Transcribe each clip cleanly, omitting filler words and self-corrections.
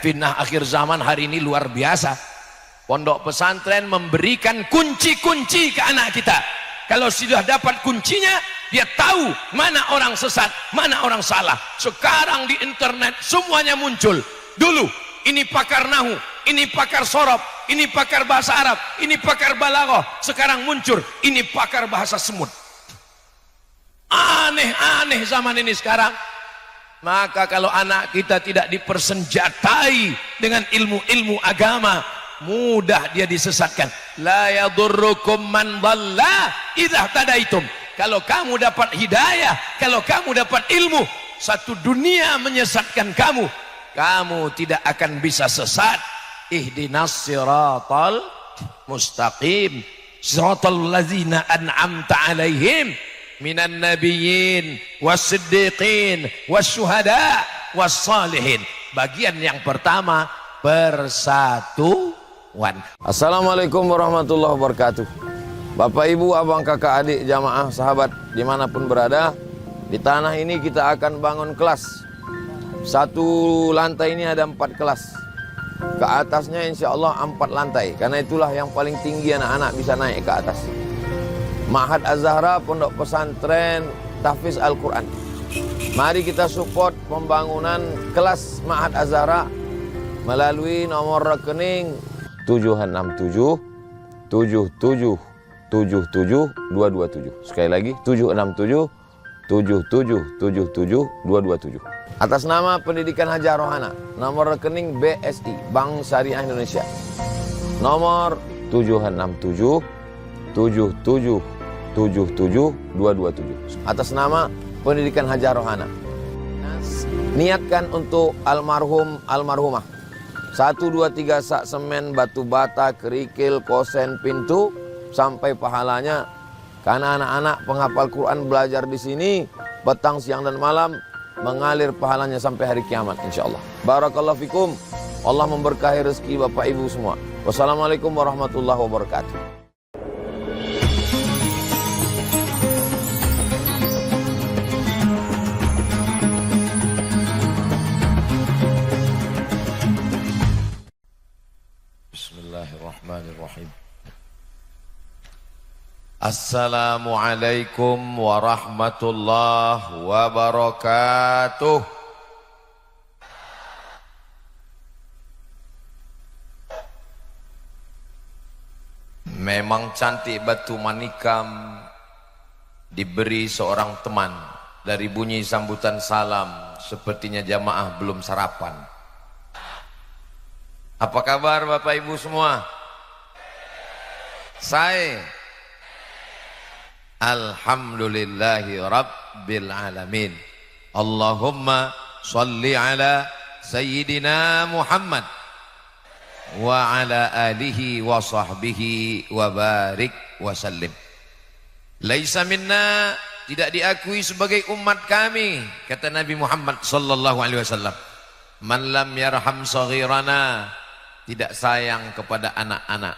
Fitnah akhir zaman hari ini luar biasa. Pondok pesantren memberikan kunci-kunci ke anak kita. Kalau sudah dapat kuncinya, dia tahu mana orang sesat, mana orang salah. Sekarang di internet semuanya muncul. Dulu ini pakar nahu, ini pakar sorob, ini pakar bahasa Arab, ini pakar balaghah. Sekarang muncul ini pakar bahasa semut. Aneh-aneh zaman ini sekarang. Maka kalau anak kita tidak dipersenjatai dengan ilmu-ilmu agama, mudah dia disesatkan. La yadurrukum man dhalla idza tadaitum. Kalau kamu dapat hidayah, kalau kamu dapat ilmu, satu dunia menyesatkan kamu, kamu tidak akan bisa sesat. Ihdinas siratal mustaqim, siratal ladzina an'amta alaihim minan nabiyyin wassiddiqin wasyuhada wassalihin. Bagian yang pertama, persatuan. Assalamualaikum warahmatullahi wabarakatuh. Bapak, ibu, abang, kakak, adik, jamaah, sahabat dimanapun berada, di tanah ini kita akan bangun kelas. Satu lantai ini ada 4 kelas. Ke atasnya insya Allah 4 lantai. Karena itulah yang paling tinggi anak-anak bisa naik ke atas. Ma'had Az-Zahra, pondok pesantren tahfiz Al-Quran. Mari kita support pembangunan kelas Ma'had Az-Zahra melalui nomor rekening 767 77 77 227. Sekali lagi 767 77 77 227. Atas nama Pendidikan Haja Rohana, nomor rekening BSI, Bank Syariah Indonesia. Nomor 767 77 77 227. Atas nama Pendidikan Haja Rohana. Niatkan untuk almarhum almarhumah. 1 2 3 sak semen, batu bata, kerikil, kosen, pintu sampai pahalanya. Karena anak-anak penghafal Quran belajar di sini petang, siang dan malam, mengalir pahalanya sampai hari kiamat insyaallah. Barakallahu fikum. Allah memberkahi rezeki Bapak Ibu semua. Wassalamualaikum warahmatullahi wabarakatuh. Bismillahirrahmanirrahim. Assalamualaikum warahmatullahi wabarakatuh. Memang cantik batu manikam diberi seorang teman. Dari bunyi sambutan salam, sepertinya jamaah belum sarapan. Apa kabar Bapak Ibu semua? Saya alhamdulillahi rabbil alamin. Allahumma salli ala sayyidina Muhammad wa ala alihi wa sahbihi wa barik wa sallim. Laisa minna, tidak diakui sebagai umat kami, kata Nabi Muhammad sallallahu alaihi wasallam, man lam yarham saghirana, tidak sayang kepada anak-anak,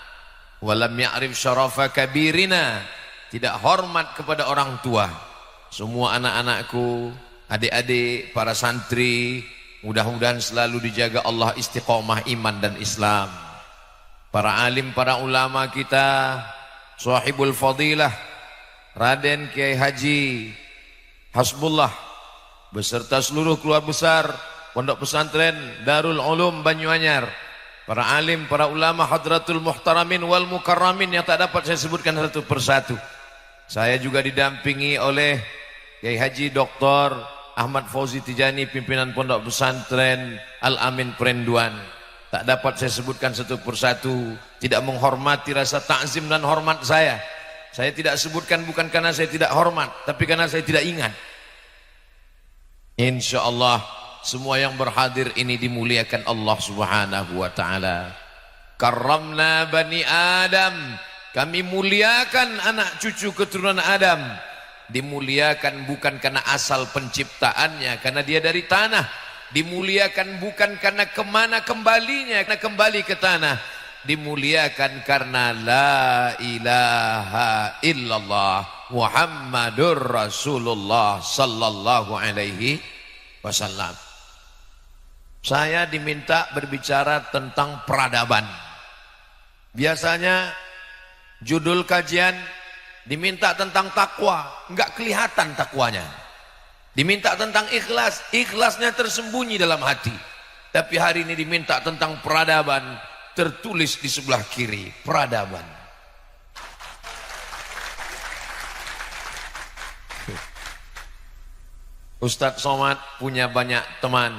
walam ya'rif syarafa kabirina, tidak hormat kepada orang tua. Semua anak-anakku, adik-adik, para santri, mudah-mudahan selalu dijaga Allah istiqomah iman dan Islam. Para alim, para ulama kita, sahibul fadilah Raden Kiai Haji Hasbullah beserta seluruh keluarga besar Pondok Pesantren Darul Ulum Banyuanyar, para alim, para ulama, hadratul muhtaramin wal mukarramin yang tak dapat saya sebutkan satu persatu. Saya juga didampingi oleh Kiai Haji Dr. Ahmad Fauzi Tijani, pimpinan Pondok Pesantren Al-Amin Perenduan. Tak dapat saya sebutkan satu persatu, tidak menghormati rasa takzim dan hormat saya. Saya tidak sebutkan bukan karena saya tidak hormat, tapi karena saya tidak ingat. Insya Allah semua yang berhadir ini dimuliakan Allah Subhanahu wa ta'ala. Karramna bani Adam, kami muliakan anak cucu keturunan Adam. Dimuliakan bukan karena asal penciptaannya, karena dia dari tanah. Dimuliakan bukan karena kemana kembalinya, karena kembali ke tanah. Dimuliakan karena la ilaha illallah Muhammadur Rasulullah sallallahu alaihi wasallam. Saya diminta berbicara tentang peradaban. Biasanya judul kajian diminta tentang takwa, enggak kelihatan takwanya. Diminta tentang ikhlas, ikhlasnya tersembunyi dalam hati. Tapi hari ini diminta tentang peradaban, tertulis di sebelah kiri, peradaban. Ustadz Somad punya banyak teman,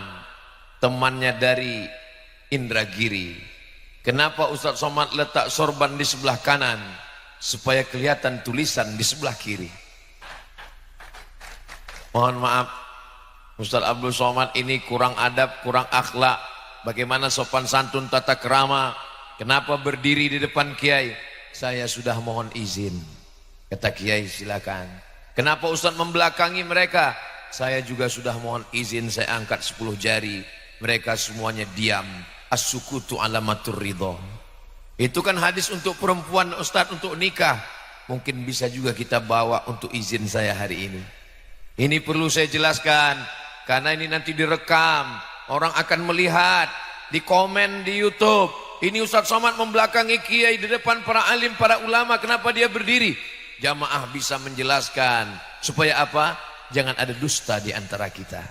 temannya dari Indragiri. Kenapa Ustadz Somad letak sorban di sebelah kanan? Supaya kelihatan tulisan di sebelah kiri. Mohon maaf, Ustadz Abdul Somad ini kurang adab, kurang akhlak. Bagaimana sopan santun tata kerama? Kenapa berdiri di depan kiai? Saya sudah mohon izin. Kata kiai, silakan. Kenapa Ustadz membelakangi mereka? Saya juga sudah mohon izin, saya angkat 10 jari. Mereka semuanya diam. As-sukutu alamatur ridho. Itu kan hadis untuk perempuan, Ustadz, untuk nikah. Mungkin bisa juga kita bawa untuk izin saya hari ini. Ini perlu saya jelaskan, karena ini nanti direkam. Orang akan melihat, di komen di YouTube. Ini Ustadz Somad membelakangi kiai di depan para alim, para ulama. Kenapa dia berdiri? Jamaah bisa menjelaskan. Supaya apa? Jangan ada dusta di antara kita.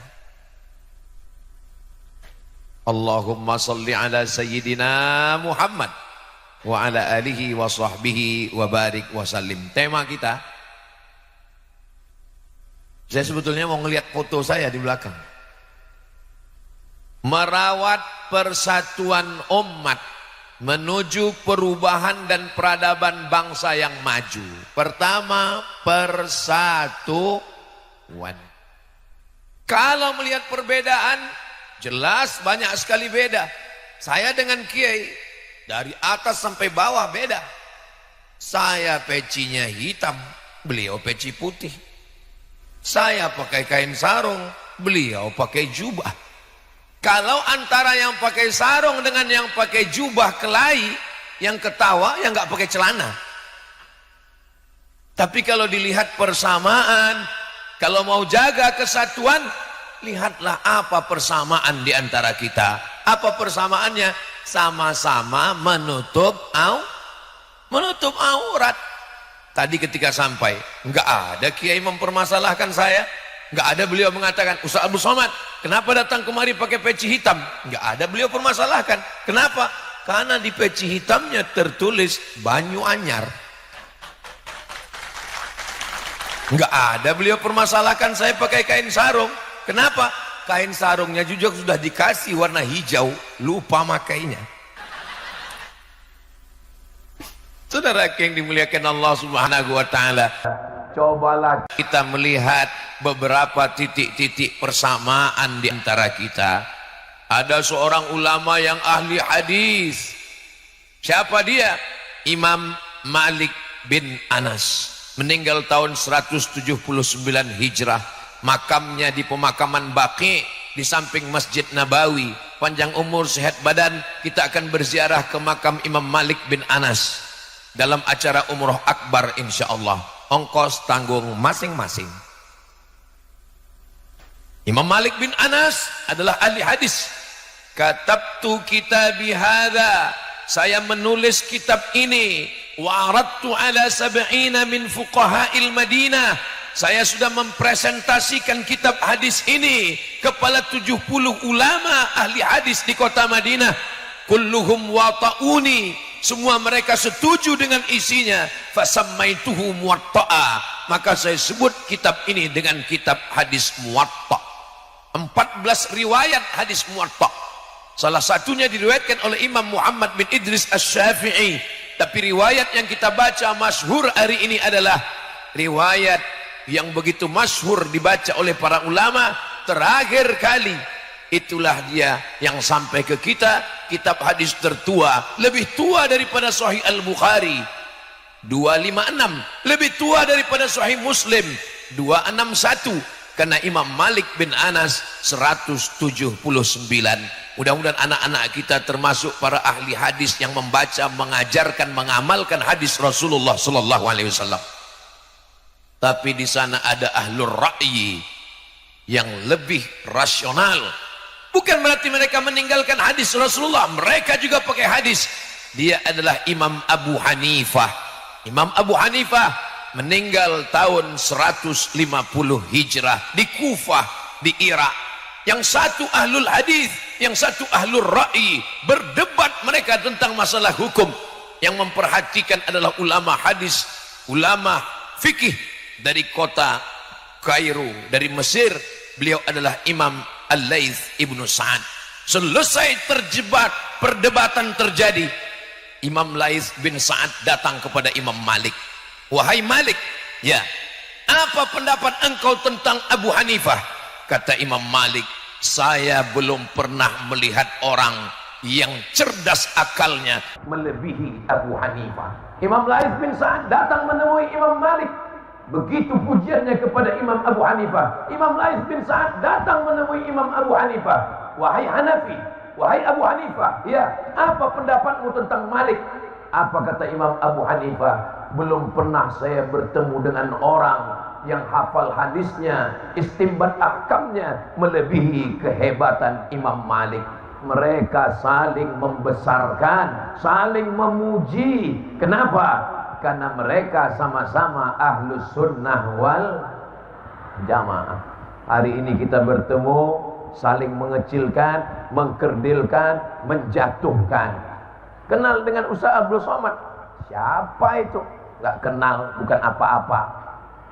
Allahumma salli ala sayyidina Muhammad wa ala alihi wa sahbihi wa barik wa sallim. Tema kita, saya sebetulnya mau ngelihat foto saya di belakang. Merawat persatuan umat menuju perubahan dan peradaban bangsa yang maju. Pertama, persatuan. Kalau melihat perbedaan, jelas banyak sekali beda. Saya dengan kiai dari atas sampai bawah beda. Saya pecinya hitam, beliau peci putih. Saya pakai kain sarung, beliau pakai jubah. Kalau antara yang pakai sarung dengan yang pakai jubah kelahi, yang ketawa yang nggak pakai celana. Tapi kalau dilihat persamaan, kalau mau jaga kesatuan, lihatlah apa persamaan di antara kita. Apa persamaannya? Sama-sama menutup aurat. Tadi ketika sampai, enggak ada kiai mempermasalahkan saya. Enggak ada beliau mengatakan, Ustaz Abdul Somad, kenapa datang kemari pakai peci hitam? Enggak ada beliau permasalahkan. Kenapa? Karena di peci hitamnya tertulis Banyu Anyar. Enggak ada beliau permasalahkan saya pakai kain sarung. Kenapa? Kain sarungnya juga sudah dikasih warna hijau, lupa makainya. Saudara yang dimuliakan Allah Subhanahu wa taala, cobalah kita melihat beberapa titik-titik persamaan di antara kita. Ada seorang ulama yang ahli hadis. Siapa dia? Imam Malik bin Anas. Meninggal tahun 179 Hijrah. Makamnya di pemakaman Baqi di samping Masjid Nabawi. Panjang umur, sehat badan, kita akan berziarah ke makam Imam Malik bin Anas dalam acara Umroh Akbar insyaallah. Ongkos tanggung masing-masing. Imam Malik bin Anas adalah ahli hadis. Katabtu kitabi hadza, saya menulis kitab ini. Wa aradtu ala 70 min fuqaha'il Madinah, saya sudah mempresentasikan kitab hadis ini kepada 70 ulama ahli hadis di kota Madinah. Kulluhum wata'uni, semua mereka setuju dengan isinya. Fasammaituhu muwatta'a, maka saya sebut kitab ini dengan kitab hadis muwatta'. 14 riwayat hadis muwatta'. Salah satunya diriwayatkan oleh Imam Muhammad bin Idris Asy-Syafi'i. Tapi riwayat yang kita baca masyhur hari ini adalah riwayat yang begitu masyhur dibaca oleh para ulama terakhir kali. Itulah dia yang sampai ke kita, kitab hadis tertua, lebih tua daripada Sahih Al-Bukhari 256, lebih tua daripada Sahih Muslim 261, karena Imam Malik bin Anas 179. Mudah-mudahan anak-anak kita termasuk para ahli hadis yang membaca, mengajarkan, mengamalkan hadis Rasulullah sallallahu alaihi wasallam. Tapi di sana ada ahlur ra'yi yang lebih rasional, Bukan berarti mereka meninggalkan hadis Rasulullah, mereka juga pakai hadis. Dia adalah Imam Abu Hanifah. Imam Abu Hanifah meninggal tahun 150 Hijrah di Kufah, di Irak. Yang satu ahlul hadis, yang satu ahlul ra'i. Berdebat mereka tentang masalah hukum. Yang memperhatikan adalah ulama hadis, ulama fikih dari kota Kairo, dari Mesir. Beliau adalah Imam Al-Laits Ibnu Sa'ad. Selesai terjebak, perdebatan terjadi, Imam Laits bin Sa'ad datang kepada Imam Malik. Wahai Malik, ya, apa pendapat engkau tentang Abu Hanifah? Kata Imam Malik, saya belum pernah melihat orang yang cerdas akalnya melebihi Abu Hanifah. Imam Laits bin Sa'ad datang menemui Imam Malik. Begitu pujiannya kepada Imam Abu Hanifah. Imam Laits bin Sa'ad datang menemui Imam Abu Hanifah. Wahai Hanafi, wahai Abu Hanifah, ya, apa pendapatmu tentang Malik? Apa kata Imam Abu Hanifah? Belum pernah saya bertemu dengan orang yang hafal hadisnya, istinbat ahkamnya melebihi kehebatan Imam Malik. Mereka saling membesarkan, saling memuji. Kenapa? Karena mereka sama-sama ahlus sunnah wal jamaah. Hari ini kita bertemu, saling mengecilkan, mengkerdilkan, menjatuhkan. Kenal dengan Ustaz Abdul Somad? Siapa itu? Gak kenal, bukan apa-apa.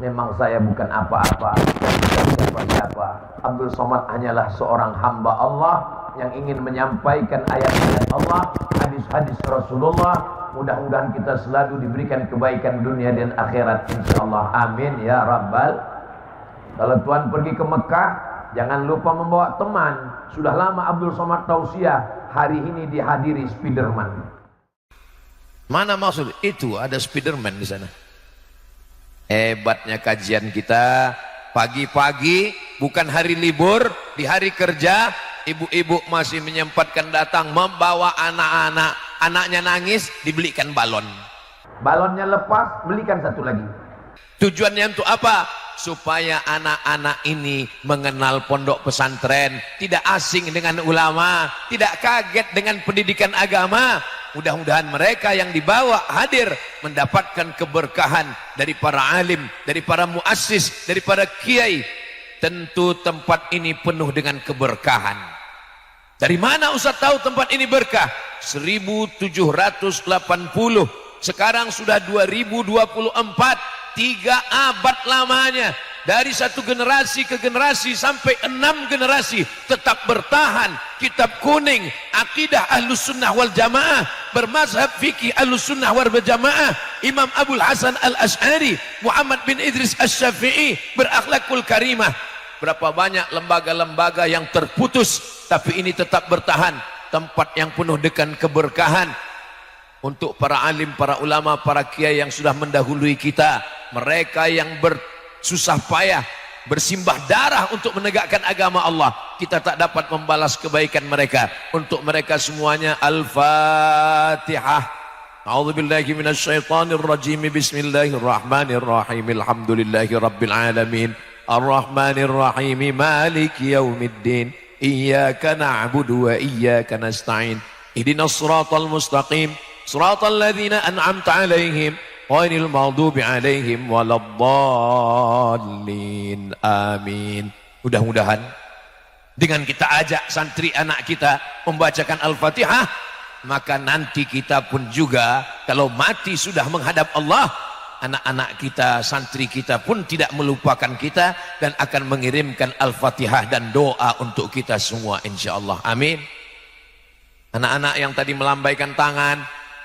Memang saya bukan apa-apa, bukan siapa-siapa. Abdul Somad hanyalah seorang hamba Allah yang ingin menyampaikan ayat-ayat Allah, hadis-hadis Rasulullah. Mudah-mudahan kita selalu diberikan kebaikan dunia dan akhirat, insyaallah. Amin ya rabbal. Kalau Tuhan pergi ke Mekah, jangan lupa membawa teman. Sudah lama Abdul Somad tausiah, hari ini dihadiri Spiderman. Mana maksud itu ada Spiderman di sana? Hebatnya kajian kita. Pagi-pagi, bukan hari libur, di hari kerja, ibu-ibu masih menyempatkan datang membawa anak-anak. Anaknya nangis, dibelikan balon. Balonnya lepas, belikan satu lagi. Tujuannya untuk apa? Supaya anak-anak ini mengenal pondok pesantren, tidak asing dengan ulama, tidak kaget dengan pendidikan agama. Mudah-mudahan mereka yang dibawa hadir mendapatkan keberkahan dari para alim, dari para muassis, dari para kiai. Tentu tempat ini penuh dengan keberkahan. Dari mana Ustaz tahu tempat ini berkah? 1780, sekarang sudah 2024, 3 abad lamanya. Dari satu generasi ke generasi sampai 6 generasi tetap bertahan. Kitab kuning, akidah Ahlus Sunnah wal Jamaah, bermazhab fikih Ahlus Sunnah wal Jamaah, Imam Abul Hasan Al-Asy'ari, Muhammad bin Idris Asy-Syafi'i, berakhlakul karimah. Berapa banyak lembaga-lembaga yang terputus, tapi ini tetap bertahan. Tempat yang penuh dengan keberkahan. Untuk para alim, para ulama, para kiai yang sudah mendahului kita, mereka yang bersusah payah, bersimbah darah untuk menegakkan agama Allah, kita tak dapat membalas kebaikan mereka. Untuk mereka semuanya, Al-Fatihah. A'udzubillahi minasyaitonir rajim. Bismillahirrahmanirrahim. Alhamdulillahi rabbil alamin. Ar-Rahmanir Rahim. Maliki yaumiddin. Iyyaka na'budu wa iyyaka nasta'in. Ihdinas siratal mustaqim. Siratal ladzina an'amta 'alaihim ghairil maghdubi 'alaihim waladdallin. Amin. Mudah-mudahan dengan kita ajak santri anak kita membacakan Al-Fatihah, maka nanti kita pun juga kalau mati sudah menghadap Allah, anak-anak kita, santri kita pun tidak melupakan kita dan akan mengirimkan Al-Fatihah dan doa untuk kita semua, insyaallah. Amin. Anak-anak yang tadi melambaikan tangan,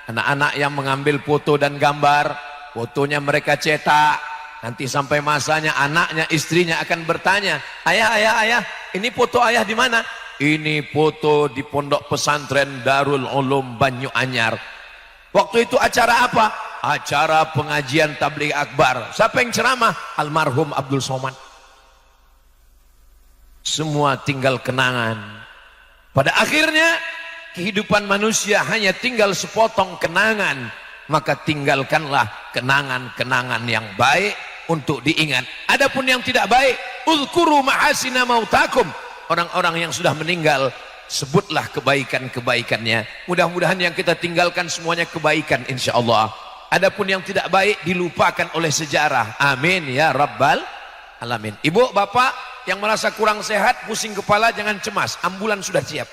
anak-anak yang mengambil foto dan gambar, fotonya mereka cetak, nanti sampai masanya anaknya, istrinya akan bertanya, ayah, ini foto ayah di mana? Ini foto di pondok pesantren Darul Ulum Banyuanyar. Waktu itu acara apa? Acara pengajian tabligh akbar. Siapa yang ceramah? Almarhum Abdul Somad. Semua tinggal kenangan. Pada akhirnya kehidupan manusia hanya tinggal sepotong kenangan. Maka tinggalkanlah kenangan-kenangan yang baik untuk diingat. Adapun yang tidak baik, uzkuru mahasina mautakum. orang-orang yang sudah meninggal, sebutlah kebaikan-kebaikannya. Mudah-mudahan yang kita tinggalkan semuanya kebaikan insyaallah. Adapun yang tidak baik dilupakan oleh sejarah. Amin ya rabbal alamin. Ibu, bapak yang merasa kurang sehat, pusing kepala, jangan cemas, ambulan sudah siap.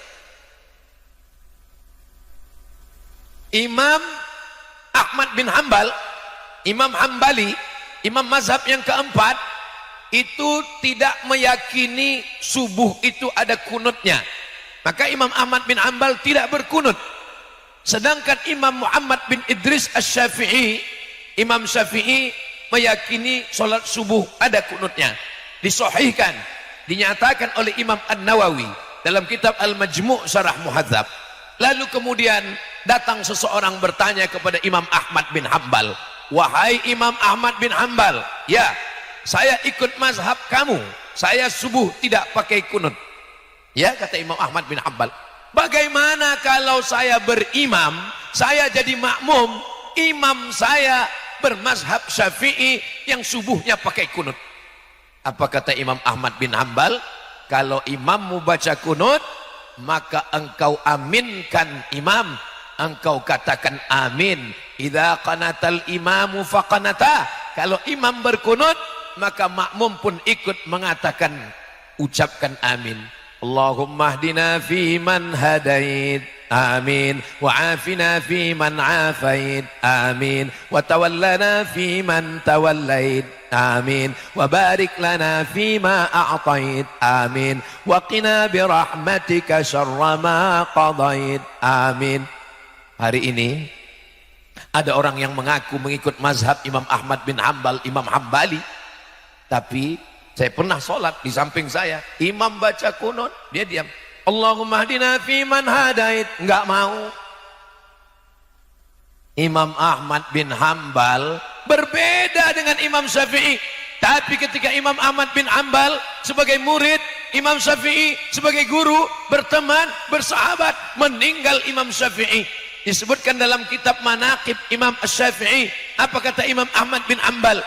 Imam Ahmad bin Hambal, Imam Hambali, imam mazhab yang keempat, itu tidak meyakini subuh itu ada kunutnya. Maka Imam Ahmad bin Hambal tidak berkunut. Sedangkan Imam Muhammad bin Idris Asy-Syafi'i, Imam Syafi'i meyakini sholat subuh ada kunutnya. Disahihkan, dinyatakan oleh Imam An-Nawawi dalam kitab Al-Majmu' Syarah Muhadzab. Lalu kemudian datang seseorang bertanya kepada Imam Ahmad bin Hambal, wahai Imam Ahmad bin Hambal, ya, saya ikut mazhab kamu, saya subuh tidak pakai kunut. Ya, kata Imam Ahmad bin Hambal, bagaimana kalau saya berimam, saya jadi makmum, imam saya bermazhab Syafi'i yang subuhnya pakai kunut. Apa kata Imam Ahmad bin Hambal? Kalau imammu baca kunut, maka engkau aminkan imam, engkau katakan amin. Idza qanatal imamu faqanata. Kalau imam berkunut, maka makmum pun ikut mengatakan, ucapkan amin. Allahumma hdina fi man hadait, amin. Wa afina fi man afait, amin. Wa tawallana fi man tawallait, amin. Wa barik lana fi ma a'tait, amin. Wa qina bi rahmatika syarra ma qadait, amin. Hari ini ada orang yang mengaku mengikut mazhab Imam Ahmad bin Hambal, Imam Hambali, tapi saya pernah sholat di samping saya, imam baca kunut, dia diam. Allahumma hdina fi man hadait, enggak mau. Imam Ahmad bin Hambal berbeda dengan Imam Syafi'i. Tapi ketika Imam Ahmad bin Hambal sebagai murid, Imam Syafi'i sebagai guru, berteman, bersahabat, meninggal Imam Syafi'i. Disebutkan dalam kitab Manaqib Imam Asy-Syafi'i, apa kata Imam Ahmad bin Hambal?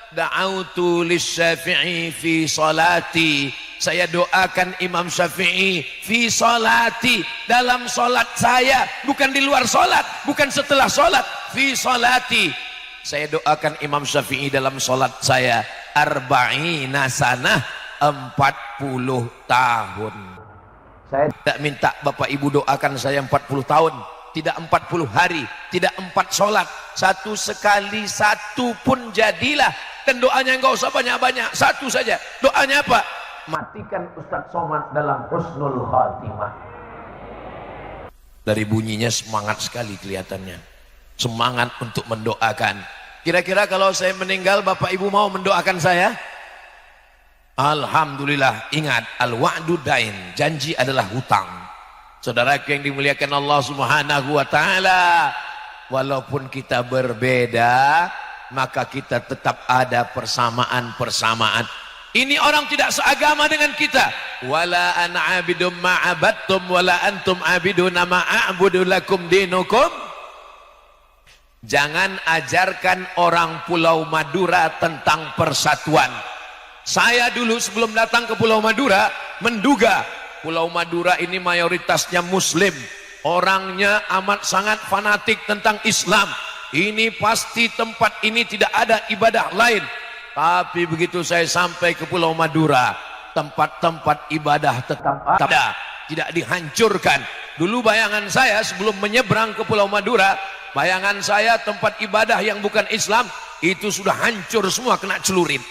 Da'autu lis-Syafi'i fi salati, saya doakan Imam Syafi'i fi salati, dalam salat saya, bukan di luar salat, bukan setelah salat. Fi salati, saya doakan Imam Syafi'i dalam salat saya, arba'ina sanah, 40 tahun. Saya tidak minta Bapak Ibu doakan saya 40 tahun, tidak 40 hari, tidak 4 salat, satu sekali, satu pun jadilah. Dan doanya enggak usah banyak-banyak, satu saja. Doanya apa? Matikan Ustadz Somad dalam husnul khatimah. Dari bunyinya semangat sekali kelihatannya, semangat untuk mendoakan. Kira-kira kalau saya meninggal, Bapak Ibu mau mendoakan saya? Alhamdulillah. Ingat, al-wa'du dain, janji adalah hutang. Saudaraku yang dimuliakan Allah Subhanahu wa taala, walaupun kita berbeda, maka kita tetap ada persamaan-persamaan. Ini orang tidak seagama dengan kita. Wala ana abidum ma'abattum wala antum abiduna ma'abudu lakum dinukum. Jangan ajarkan orang Pulau Madura tentang persatuan. Saya dulu sebelum datang ke Pulau Madura menduga Pulau Madura ini mayoritasnya muslim, orangnya amat sangat fanatik tentang Islam. Ini pasti tempat ini tidak ada ibadah lain. Tapi begitu saya sampai ke Pulau Madura, tempat-tempat ibadah tetap ada, tidak dihancurkan. Dulu bayangan saya sebelum menyeberang ke Pulau Madura, bayangan saya tempat ibadah yang bukan Islam itu sudah hancur semua, kena celurit.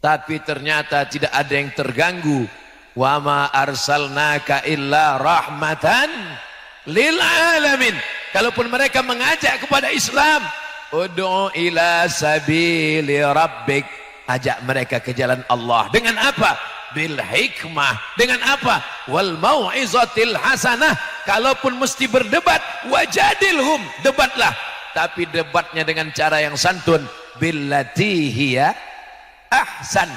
Tapi ternyata tidak ada yang terganggu. Wa ma arsalnaka illa rahmatan lil alamin. Kalaupun mereka mengajak kepada Islam, ud'u ila sabili rabbik, ajak mereka ke jalan Allah. Dengan apa? Bil hikmah. Dengan apa? Wal mau'izatil hasanah. Kalaupun mesti berdebat, wajadilhum, debatlah. Tapi debatnya dengan cara yang santun. Billati hiya ahsan.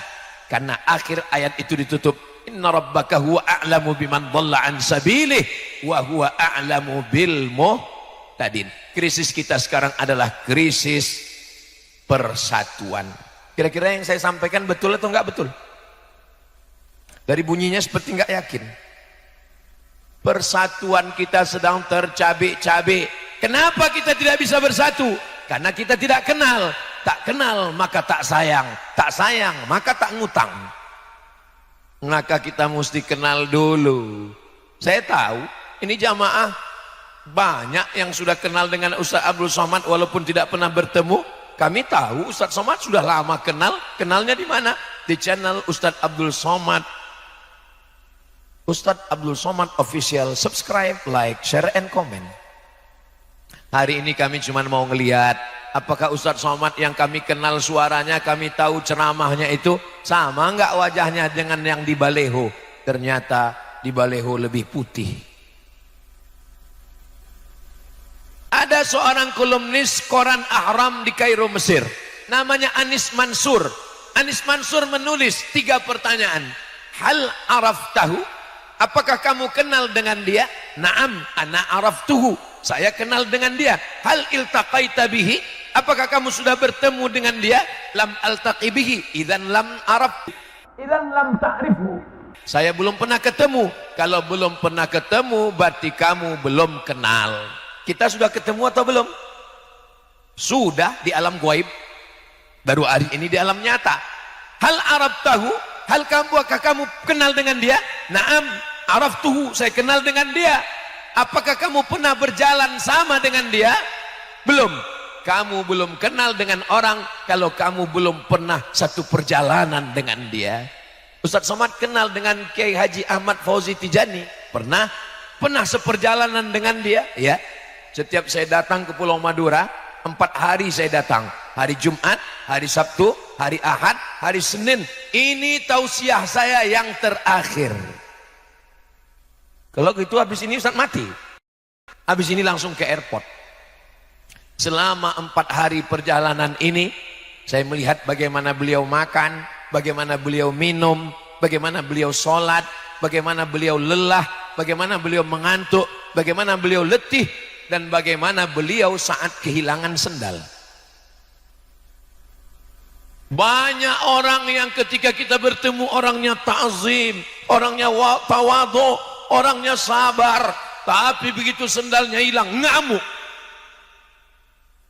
Karena akhir ayat itu ditutup, inna rabbaka huwa a'lamu biman dhalla an sabilih wa huwa a'lamu bil muhtadin. Krisis kita sekarang adalah krisis persatuan. Kira-kira yang saya sampaikan betul atau enggak betul? Dari bunyinya seperti nggak yakin. Persatuan kita sedang tercabik-cabik. Kenapa kita tidak bisa bersatu? Karena kita tidak kenal. Tak kenal maka tak sayang. Tak sayang maka tak ngutang. Maka kita mesti kenal dulu. Saya tahu ini jamaah banyak yang sudah kenal dengan Ustaz Abdul Somad walaupun tidak pernah bertemu. Kami tahu Ustaz Somad sudah lama kenal. Kenalnya di mana? Di channel Ustaz Abdul Somad. Ustaz Abdul Somad Official. Subscribe, like, share, and comment. Hari ini kami cuma mau ngelihat apakah Ustaz Somad yang kami kenal suaranya, kami tahu ceramahnya itu sama enggak wajahnya dengan yang di Baleho. Ternyata di Baleho lebih putih. Ada seorang kolumnis koran Ahram di Kairo, Mesir. Namanya Anis Mansur. Anis Mansur menulis 3 pertanyaan. Hal araftahu? Apakah kamu kenal dengan dia? Naam, ana araftuhu. Saya kenal dengan dia. Hal iltaqaita bihi? Apakah kamu sudah bertemu dengan dia? Lam altaqi bihi. Idzan lam araf. Idzan lam ta'rifu. Saya belum pernah ketemu. Kalau belum pernah ketemu berarti kamu belum kenal. Kita sudah ketemu atau belum? Sudah di alam gaib. Baru hari ini di alam nyata. Hal araftahu? Hal apakah kamu kenal dengan dia? Naam, araftuhu, saya kenal dengan dia. Apakah kamu pernah berjalan sama dengan dia? Belum. Kamu belum kenal dengan orang kalau kamu belum pernah satu perjalanan dengan dia. Ustaz Somad kenal dengan Kiai Haji Ahmad Fauzi Tijani. Pernah? Pernah seperjalanan dengan dia? Ya. Setiap saya datang ke Pulau Madura, 4 hari saya datang. Hari Jumat, hari Sabtu, hari Ahad, hari Senin. Ini tausiah saya yang terakhir. Kalau gitu habis ini Ustaz mati. Habis ini langsung ke airport. Selama 4 hari perjalanan ini, saya melihat bagaimana beliau makan, bagaimana beliau minum, bagaimana beliau sholat, bagaimana beliau lelah, bagaimana beliau mengantuk, bagaimana beliau letih, dan bagaimana beliau saat kehilangan sendal. Banyak orang yang ketika kita bertemu orangnya ta'zim, orangnya tawadhu, orangnya sabar, tapi begitu sendalnya hilang ngamuk.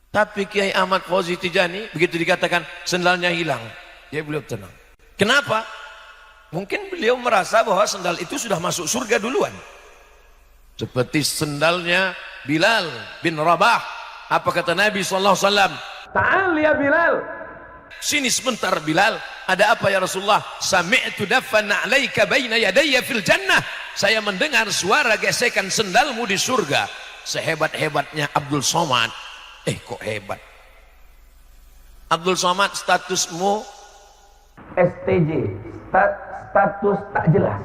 Tapi Kiai Ahmad Fauzi Tijani begitu dikatakan sendalnya hilang, dia beliau tenang. Kenapa? Mungkin beliau merasa bahwa sendal itu sudah masuk surga duluan. Seperti sendalnya Bilal bin Rabah. Apa kata Nabi SAW? Ta'al ya Bilal, sini sebentar Bilal. Ada apa ya Rasulullah? Sami'tu daffan alaika baina yadayya fil jannah. Saya mendengar suara gesekan sendalmu di surga. Sehebat-hebatnya Abdul Somad. Kok hebat? Abdul Somad statusmu STJ, status tak jelas.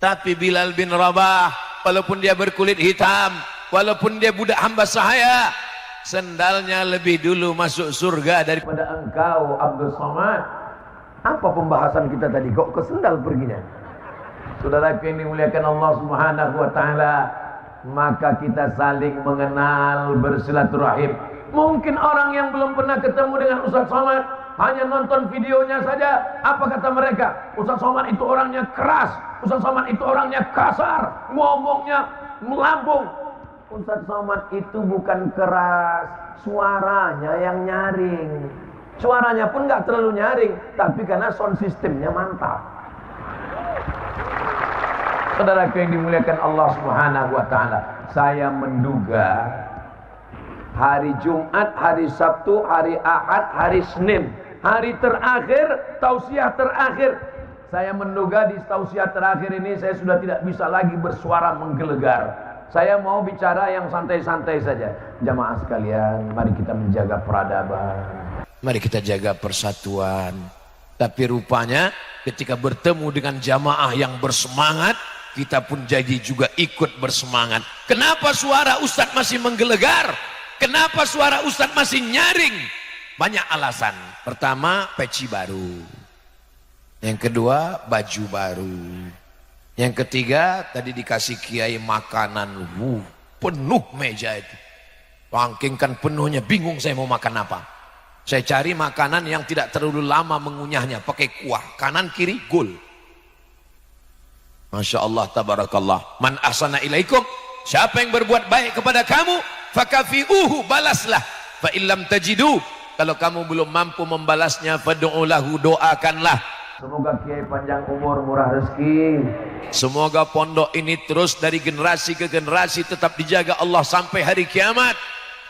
Tapi Bilal bin Rabah, walaupun dia berkulit hitam, walaupun dia budak hamba sahaya, sendalnya lebih dulu masuk surga daripada engkau Abdul Somad. Apa pembahasan kita tadi? Kok ke sendal perginya? Saudara yang dimuliakan Allah Subhanahu wa taala, maka kita saling mengenal, bersilaturahim. Mungkin orang yang belum pernah ketemu dengan Ustaz Somad hanya nonton videonya saja. Apa kata mereka? Ustaz Somad itu orangnya keras, Ustaz Somad itu orangnya kasar, ngomongnya melambung. Ustaz Somad itu bukan keras, suaranya yang nyaring. Suaranya pun nggak terlalu nyaring, tapi karena sound systemnya mantap. Saudara yang dimuliakan Allah Subhanahu wa taala, saya menduga hari Jumat, hari Sabtu, hari Ahad, hari Senin, hari terakhir, tausiah terakhir, saya menduga di tausiah terakhir ini saya sudah tidak bisa lagi bersuara menggelegar. Saya mau bicara yang santai-santai saja. Jamaah sekalian, mari kita menjaga peradaban, mari kita jaga persatuan. Tapi rupanya ketika bertemu dengan jamaah yang bersemangat, kita pun jadi juga ikut bersemangat. Kenapa suara Ustadz masih menggelegar? Kenapa suara Ustadz masih nyaring? Banyak alasan. Pertama, peci baru. Yang kedua, baju baru. Yang ketiga, tadi dikasih kiai makanan. Penuh meja itu. Pangkingkan penuhnya, bingung saya mau makan apa. Saya cari makanan yang tidak terlalu lama mengunyahnya, pakai kuah. Kanan kiri, gol. Masya Allah, tabarakallah. Man ahsana ilaikum, siapa yang berbuat baik kepada kamu, fakafi'uhu, balaslah. Fa illam tajidu, kalau kamu belum mampu membalasnya, fad'u lahu, doakanlah. Semoga Kiai panjang umur, murah rezeki. Semoga pondok ini terus dari generasi ke generasi tetap dijaga Allah sampai hari kiamat.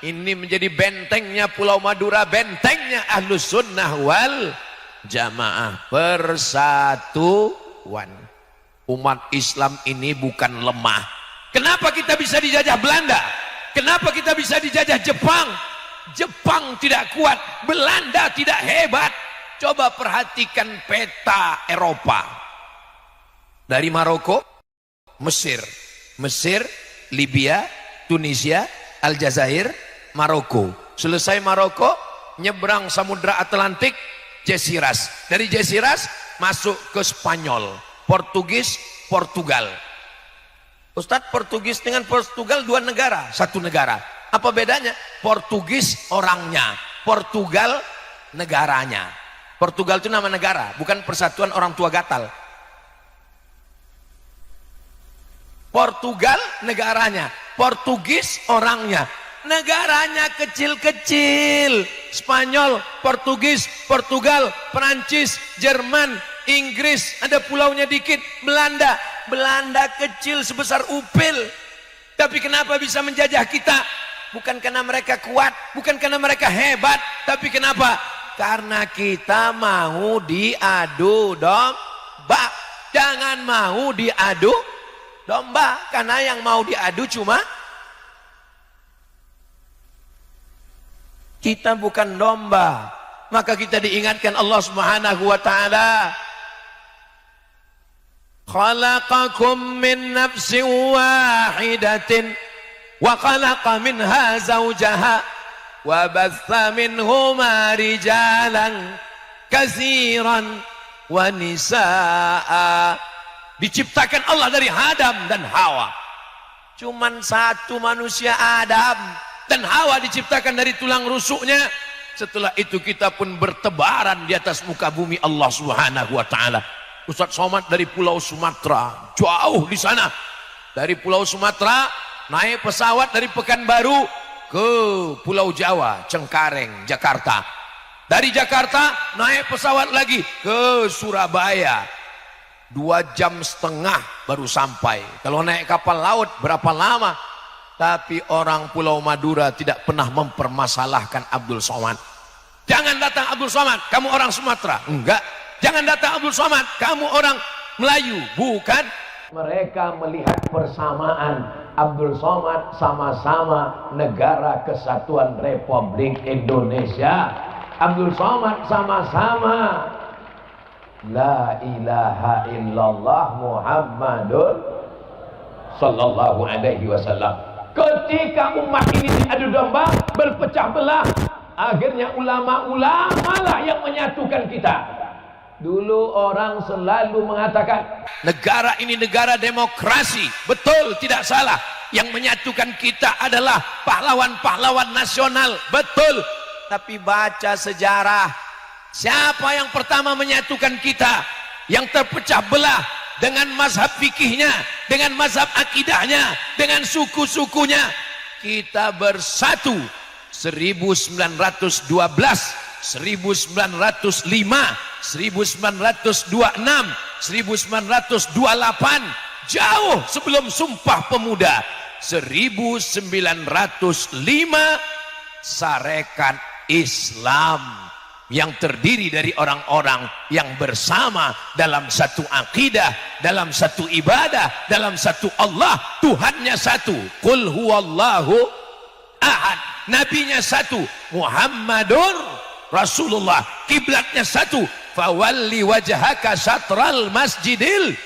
Ini menjadi bentengnya Pulau Madura, bentengnya Ahlus Sunnah wal Jamaah, persatuan. Umat Islam ini bukan lemah. Kenapa kita bisa dijajah Belanda? Kenapa kita bisa dijajah Jepang? Jepang tidak kuat, Belanda tidak hebat. Coba perhatikan peta Eropa. Dari Maroko, Mesir, Libya, Tunisia, Aljazair, Maroko. Selesai Maroko, nyebrang Samudra Atlantik, Jesiras. Dari Jesiras masuk ke Spanyol, Portugis, Portugal. Ustadz, Portugis dengan Portugal dua negara, satu negara. Apa bedanya? Portugis orangnya, Portugal negaranya. Portugal itu nama negara, bukan persatuan orang tua gatal. Portugal negaranya, Portugis orangnya. Negaranya kecil-kecil. Spanyol, Portugis, Portugal, Perancis, Jerman, Inggris, ada pulaunya dikit. Belanda kecil sebesar upil. Tapi kenapa bisa menjajah kita? Bukan karena mereka kuat, bukan karena mereka hebat, tapi kenapa? Karena kita mau diadu domba. Jangan mau diadu domba, karena yang mau diadu cuma kita, bukan domba. Maka kita diingatkan Allah Subhanahu wa taala, khalaqakum min nafsin wahidatin wa khalaqa minha zawjaha wa batha minhuma rijalan katsiran wa nisaa. Diciptakan Allah dari Adam dan Hawa. Cuman satu manusia, Adam, dan Hawa diciptakan dari tulang rusuknya. Setelah itu kita pun bertebaran di atas muka bumi Allah Subhanahu wa taala. Ustadz Somad dari Pulau Sumatera, jauh di sana. Dari Pulau Sumatera naik pesawat dari Pekanbaru ke Pulau Jawa, Cengkareng, Jakarta. Dari Jakarta naik pesawat lagi ke Surabaya. 2,5 jam baru sampai. Kalau naik kapal laut berapa lama? Tapi orang Pulau Madura tidak pernah mempermasalahkan Abdul Somad. Jangan datang Abdul Somad, kamu orang Sumatera. Enggak. Jangan datang Abdul Somad, kamu orang Melayu. Bukan. Mereka melihat persamaan. Abdul Somad sama-sama Negara Kesatuan Republik Indonesia. Abdul Somad sama-sama La ilaha illallah Muhammadun sallallahu alaihi wasallam. Ketika umat ini diadu domba, berpecah belah, akhirnya ulama-ulama lah yang menyatukan kita. Dulu orang selalu mengatakan negara ini negara demokrasi. Betul, tidak salah. Yang menyatukan kita adalah pahlawan-pahlawan nasional. Betul. Tapi baca sejarah, siapa yang pertama menyatukan kita? Yang terpecah belah dengan mazhab fikihnya, dengan mazhab akidahnya, dengan suku-sukunya. Kita bersatu 1912, 1905, 1926, 1928, jauh sebelum Sumpah Pemuda. 1905 Sarekat Islam yang terdiri dari orang-orang yang bersama dalam satu akidah, dalam satu ibadah, dalam satu Allah. Tuhannya satu, qul huwallahu ahad. Nabinya satu, Muhammadur Rasulullah. Kiblatnya satu, fawalli wajhaka syatral masjidil.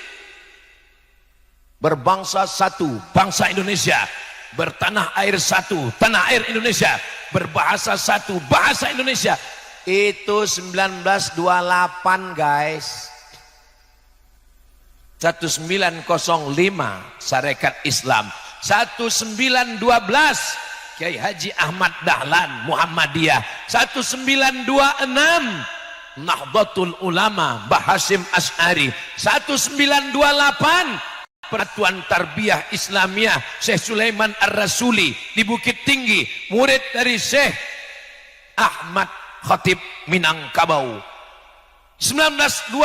Berbangsa satu, bangsa Indonesia. Bertanah air satu, tanah air Indonesia. Berbahasa satu, bahasa Indonesia. Itu 1928 guys. 1905 Sarekat Islam. 1912 Kiai Haji Ahmad Dahlan Muhammadiyah. 1926 Nahdlatul Ulama Mbah Hasyim Asy'ari 1928, Persatuan Tarbiyah Islamiyah Syekh Sulaiman Ar-Rasuli di Bukit Tinggi, murid dari Syekh Ahmad Khatib Minangkabau. 1928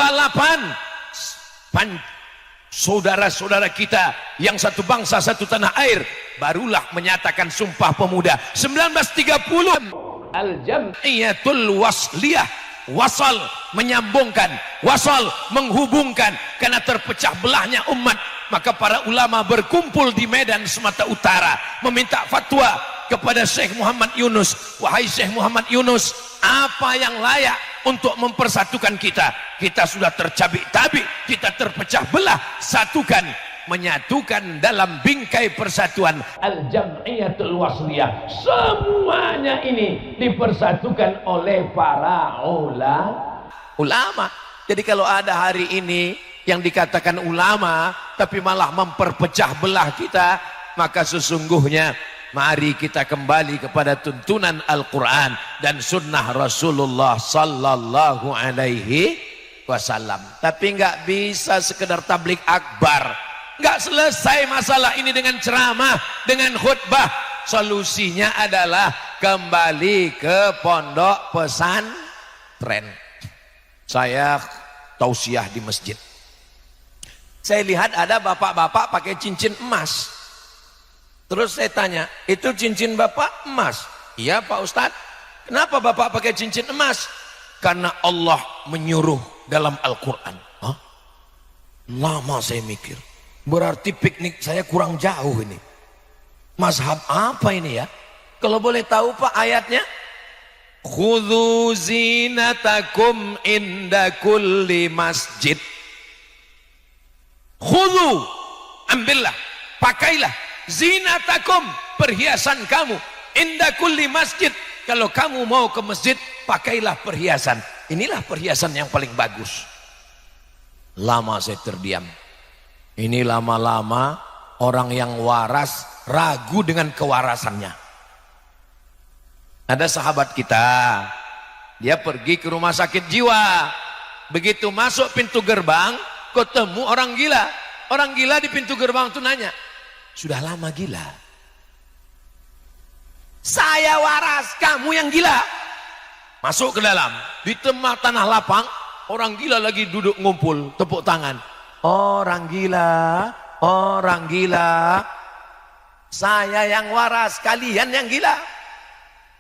saudara-saudara kita yang satu bangsa satu tanah air barulah menyatakan Sumpah Pemuda. 1930 Al-Jam'iyatul Wasliyah, wasal menyambungkan, wasal menghubungkan, karena terpecah belahnya umat, maka para ulama berkumpul di Medan Sumatera Utara meminta fatwa kepada Syekh Muhammad Yunus. Wahai Syekh Muhammad Yunus, apa yang layak untuk mempersatukan kita? Kita sudah tercabik-tabik, kita terpecah belah, satukan, menyatukan dalam bingkai persatuan Al-Jam'iyatul Wasliyah. Semuanya ini dipersatukan oleh para ulama. Jadi kalau ada hari ini yang dikatakan ulama tapi malah memperpecah belah kita, maka sesungguhnya mari kita kembali kepada tuntunan Al-Quran dan sunnah Rasulullah sallallahu alaihi wasallam. Tapi nggak bisa sekedar tablik akbar, nggak selesai masalah ini dengan ceramah, dengan khutbah. Solusinya adalah kembali ke pondok pesantren. Saya tausiah di masjid, saya lihat ada bapak-bapak pakai cincin emas. Terus saya tanya, itu cincin bapak emas? Iya Pak Ustadz. Kenapa bapak pakai cincin emas? Karena Allah menyuruh dalam Al-Quran. Hah? Lama saya mikir, berarti piknik saya kurang jauh ini. Mazhab apa ini ya? Kalau boleh tahu Pak ayatnya? Khudhu zinatakum inda kulli masjid. Khudhu, ambillah, pakailah, zinatakum, perhiasan kamu, inda kulli masjid. Kalau kamu mau ke masjid, pakailah perhiasan. Inilah perhiasan yang paling bagus. Lama saya terdiam. Ini lama-lama orang yang waras ragu dengan kewarasannya. Ada sahabat kita, dia pergi ke rumah sakit jiwa. Begitu masuk pintu gerbang, ketemu orang gila. Orang gila di pintu gerbang itu nanya, sudah lama gila? Saya waras, kamu yang gila. Masuk ke dalam, di tengah tanah lapang, orang gila lagi duduk ngumpul, tepuk tangan. Orang gila, orang gila, saya yang waras, kalian yang gila.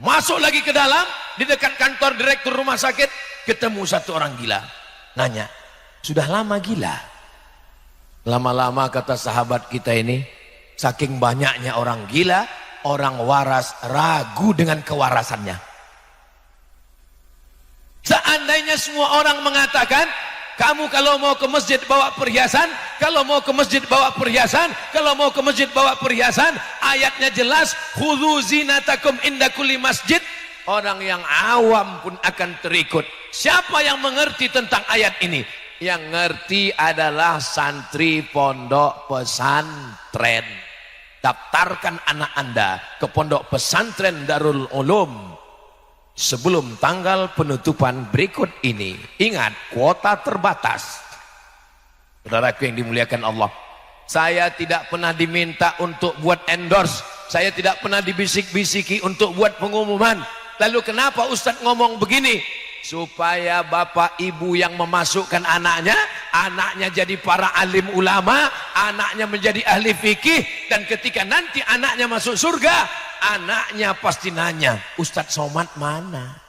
Masuk lagi ke dalam, di dekat kantor direktur rumah sakit, ketemu satu orang gila. Nanya, sudah lama gila? Lama-lama kata sahabat kita ini, saking banyaknya orang gila, orang waras ragu dengan kewarasannya. Seandainya semua orang mengatakan, kamu kalau mau ke masjid bawa perhiasan, kalau mau ke masjid bawa perhiasan, kalau mau ke masjid bawa perhiasan, ayatnya jelas, khudhu zinatakum inda kulli masjid. Orang yang awam pun akan terikut. Siapa yang mengerti tentang ayat ini? Yang ngerti adalah santri pondok pesantren. Daftarkan anak Anda ke pondok pesantren Darul Ulum sebelum tanggal penutupan berikut ini. Ingat, kuota terbatas. Saudaraku yang dimuliakan Allah, saya tidak pernah diminta untuk buat endorse, saya tidak pernah dibisik-bisiki untuk buat pengumuman. Lalu kenapa Ustadz ngomong begini? Supaya bapak ibu yang memasukkan anaknya, anaknya jadi para alim ulama, anaknya menjadi ahli fikih, dan ketika nanti anaknya masuk surga, anaknya pasti nanya, Ustadz Somad mana?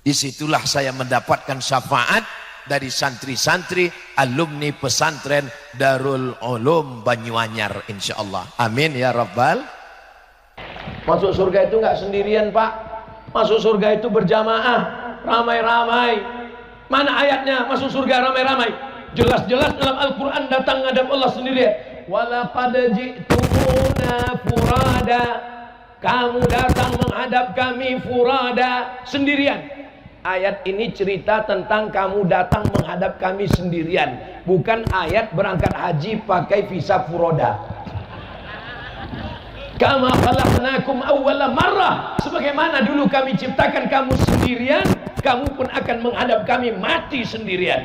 Disitulah saya mendapatkan syafaat dari santri-santri alumni pesantren Darul Ulum Banyuanyar, insyaallah. Amin ya rabbal. Masuk surga itu nggak sendirian Pak, masuk surga itu berjamaah, ramai-ramai. Mana ayatnya masuk surga ramai-ramai? Jelas-jelas dalam Al-Quran datang ngadap Allah sendirian. Walaqad ji'tumuna furada, kamu datang menghadap kami furada, sendirian. Ayat ini cerita tentang kamu datang menghadap kami sendirian, bukan ayat berangkat haji pakai visa furoda. Kama khalaqnakum awwala marrah, sebagaimana dulu kami ciptakan kamu sendirian, kamu pun akan menghadap kami mati sendirian.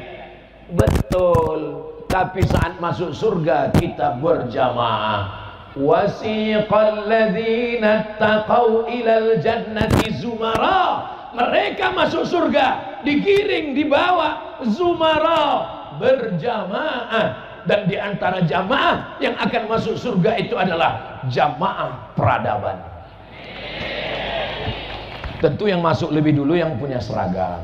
Betul, tapi saat masuk surga kita berjamaah. Wasiqal ladzina taqau ilal jannati zumara. Mereka masuk surga digiring, dibawa zumara, berjamaah. Dan di antara jamaah yang akan masuk surga itu adalah jamaah peradaban. Tentu yang masuk lebih dulu yang punya seragam.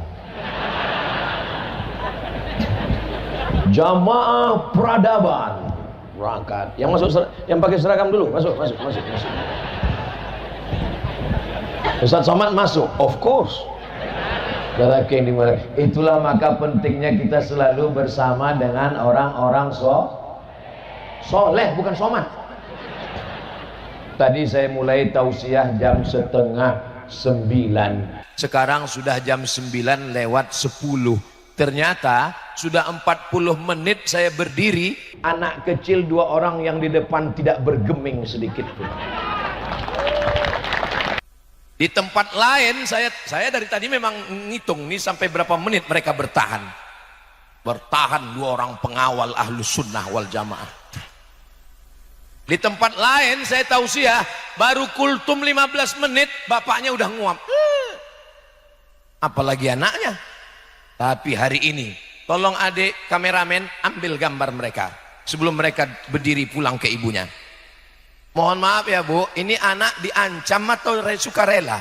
Jamaah peradaban berangkat. Yang masuk yang pakai seragam dulu, masuk. Ustaz Somad masuk, of course. Itulah maka pentingnya kita selalu bersama dengan orang-orang soleh, bukan somat. Tadi saya mulai tausiah jam 8:30. Sekarang sudah jam 9 lewat 10. Ternyata sudah 40 menit saya berdiri, anak kecil 2 orang yang di depan tidak bergeming sedikit pun. Di tempat lain saya dari tadi memang ngitung nih sampai berapa menit mereka bertahan. Bertahan 2 orang pengawal Ahlus Sunnah wal Jamaah. Di tempat lain saya tausiah baru kultum 15 menit bapaknya udah nguap. Apalagi anaknya. Tapi hari ini tolong adik kameramen ambil gambar mereka sebelum mereka berdiri pulang ke ibunya. Mohon maaf ya Bu, ini anak diancam atau sukarela?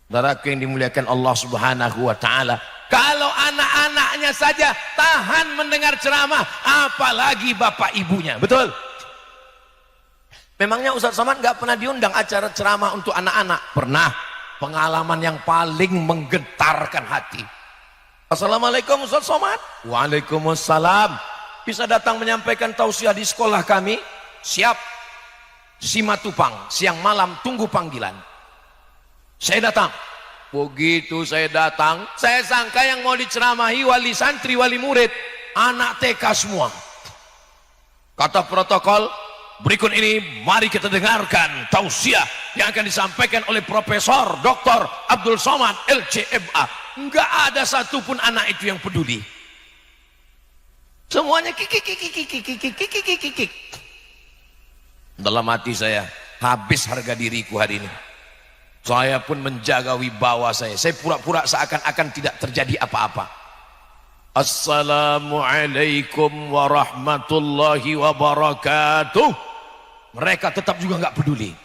Saudaraku yang dimuliakan Allah Subhanahu wa taala, kalau anak-anaknya saja tahan mendengar ceramah, apalagi bapak ibunya. Betul? Memangnya Ustaz Somad nggak pernah diundang acara ceramah untuk anak-anak? Pernah. Pengalaman yang paling menggetarkan hati. Assalamualaikum Ustaz Somad. Waalaikumsalam. Bisa datang menyampaikan tausiah di sekolah kami? Siap. Simatupang, siang malam tunggu panggilan. Saya datang. Begitu saya datang, saya sangka yang mau diceramahi wali santri, wali murid, anak TK semua. Kata protokol, berikut ini mari kita dengarkan tausiah yang akan disampaikan oleh Profesor Dr. Abdul Somad LCMA. Enggak ada satupun anak itu yang peduli. Semuanya kikik. Dalam hati saya, habis harga diriku hari ini. Saya pun menjaga wibawa saya. Saya pura-pura seakan-akan tidak terjadi apa-apa. Assalamualaikum warahmatullahi wabarakatuh. Mereka tetap juga nggak peduli.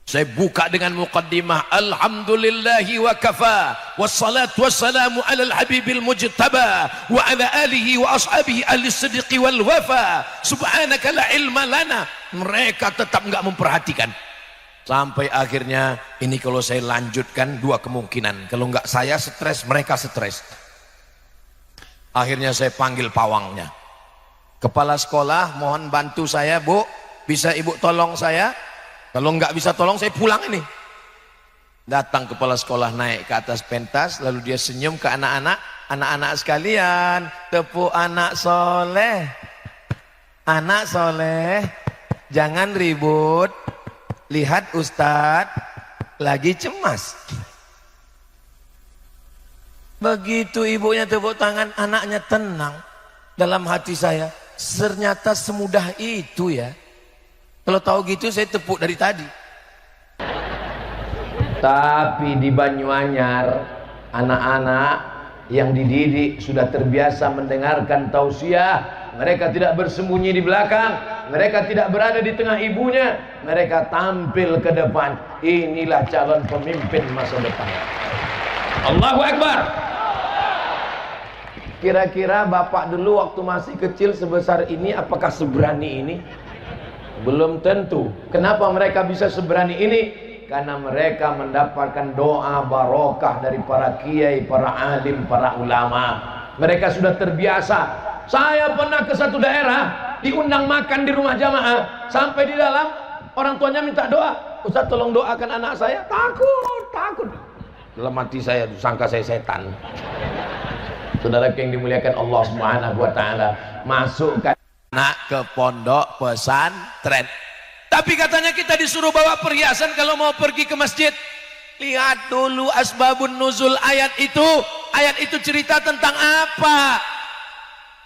Saya buka dengan muqaddimah. Alhamdulillahi wa kafa. Wassalatu wassalamu alal habibil mujtaba. Wa ala alihi wa ashabihi ahli sidqi wal wafa. Subhanaka la ilma lana. Mereka tetap nggak memperhatikan. Sampai akhirnya ini kalau saya lanjutkan 2 kemungkinan. Kalau nggak saya stres, mereka stres. Akhirnya saya panggil pawangnya. Kepala sekolah, mohon bantu saya Bu. Bisa Ibu tolong saya? Kalau nggak bisa tolong saya pulang ini. Datang kepala sekolah naik ke atas pentas, lalu dia senyum ke anak-anak. Anak-anak sekalian, tepuk anak soleh. Anak soleh, jangan ribut. Lihat Ustadz lagi cemas. Begitu ibunya tepuk tangan, anaknya tenang. Dalam hati saya, ternyata semudah itu ya. Kalau tahu gitu saya tepuk dari tadi. Tapi di Banyuanyar, anak-anak yang dididik sudah terbiasa mendengarkan tausiah. Mereka tidak bersembunyi di belakang, mereka tidak berada di tengah ibunya, mereka tampil ke depan. Inilah calon pemimpin masa depan. Allahu Akbar. Kira-kira bapak dulu waktu masih kecil sebesar ini apakah seberani ini? Belum tentu. Kenapa mereka bisa seberani ini? Karena mereka mendapatkan doa barokah dari para kiai, para alim, para ulama. Mereka sudah terbiasa. Saya pernah ke satu daerah, diundang makan di rumah jamaah. Sampai di dalam, orang tuanya minta doa. Ustaz tolong doakan anak saya. Takut. Dalam hati saya, sangka saya setan. Saudara yang dimuliakan Allah Subhanahu wa taala, masukkan anak ke pondok pesantren. Tapi katanya kita disuruh bawa perhiasan kalau mau pergi ke masjid. Lihat dulu asbabun nuzul ayat itu. Ayat itu cerita tentang apa?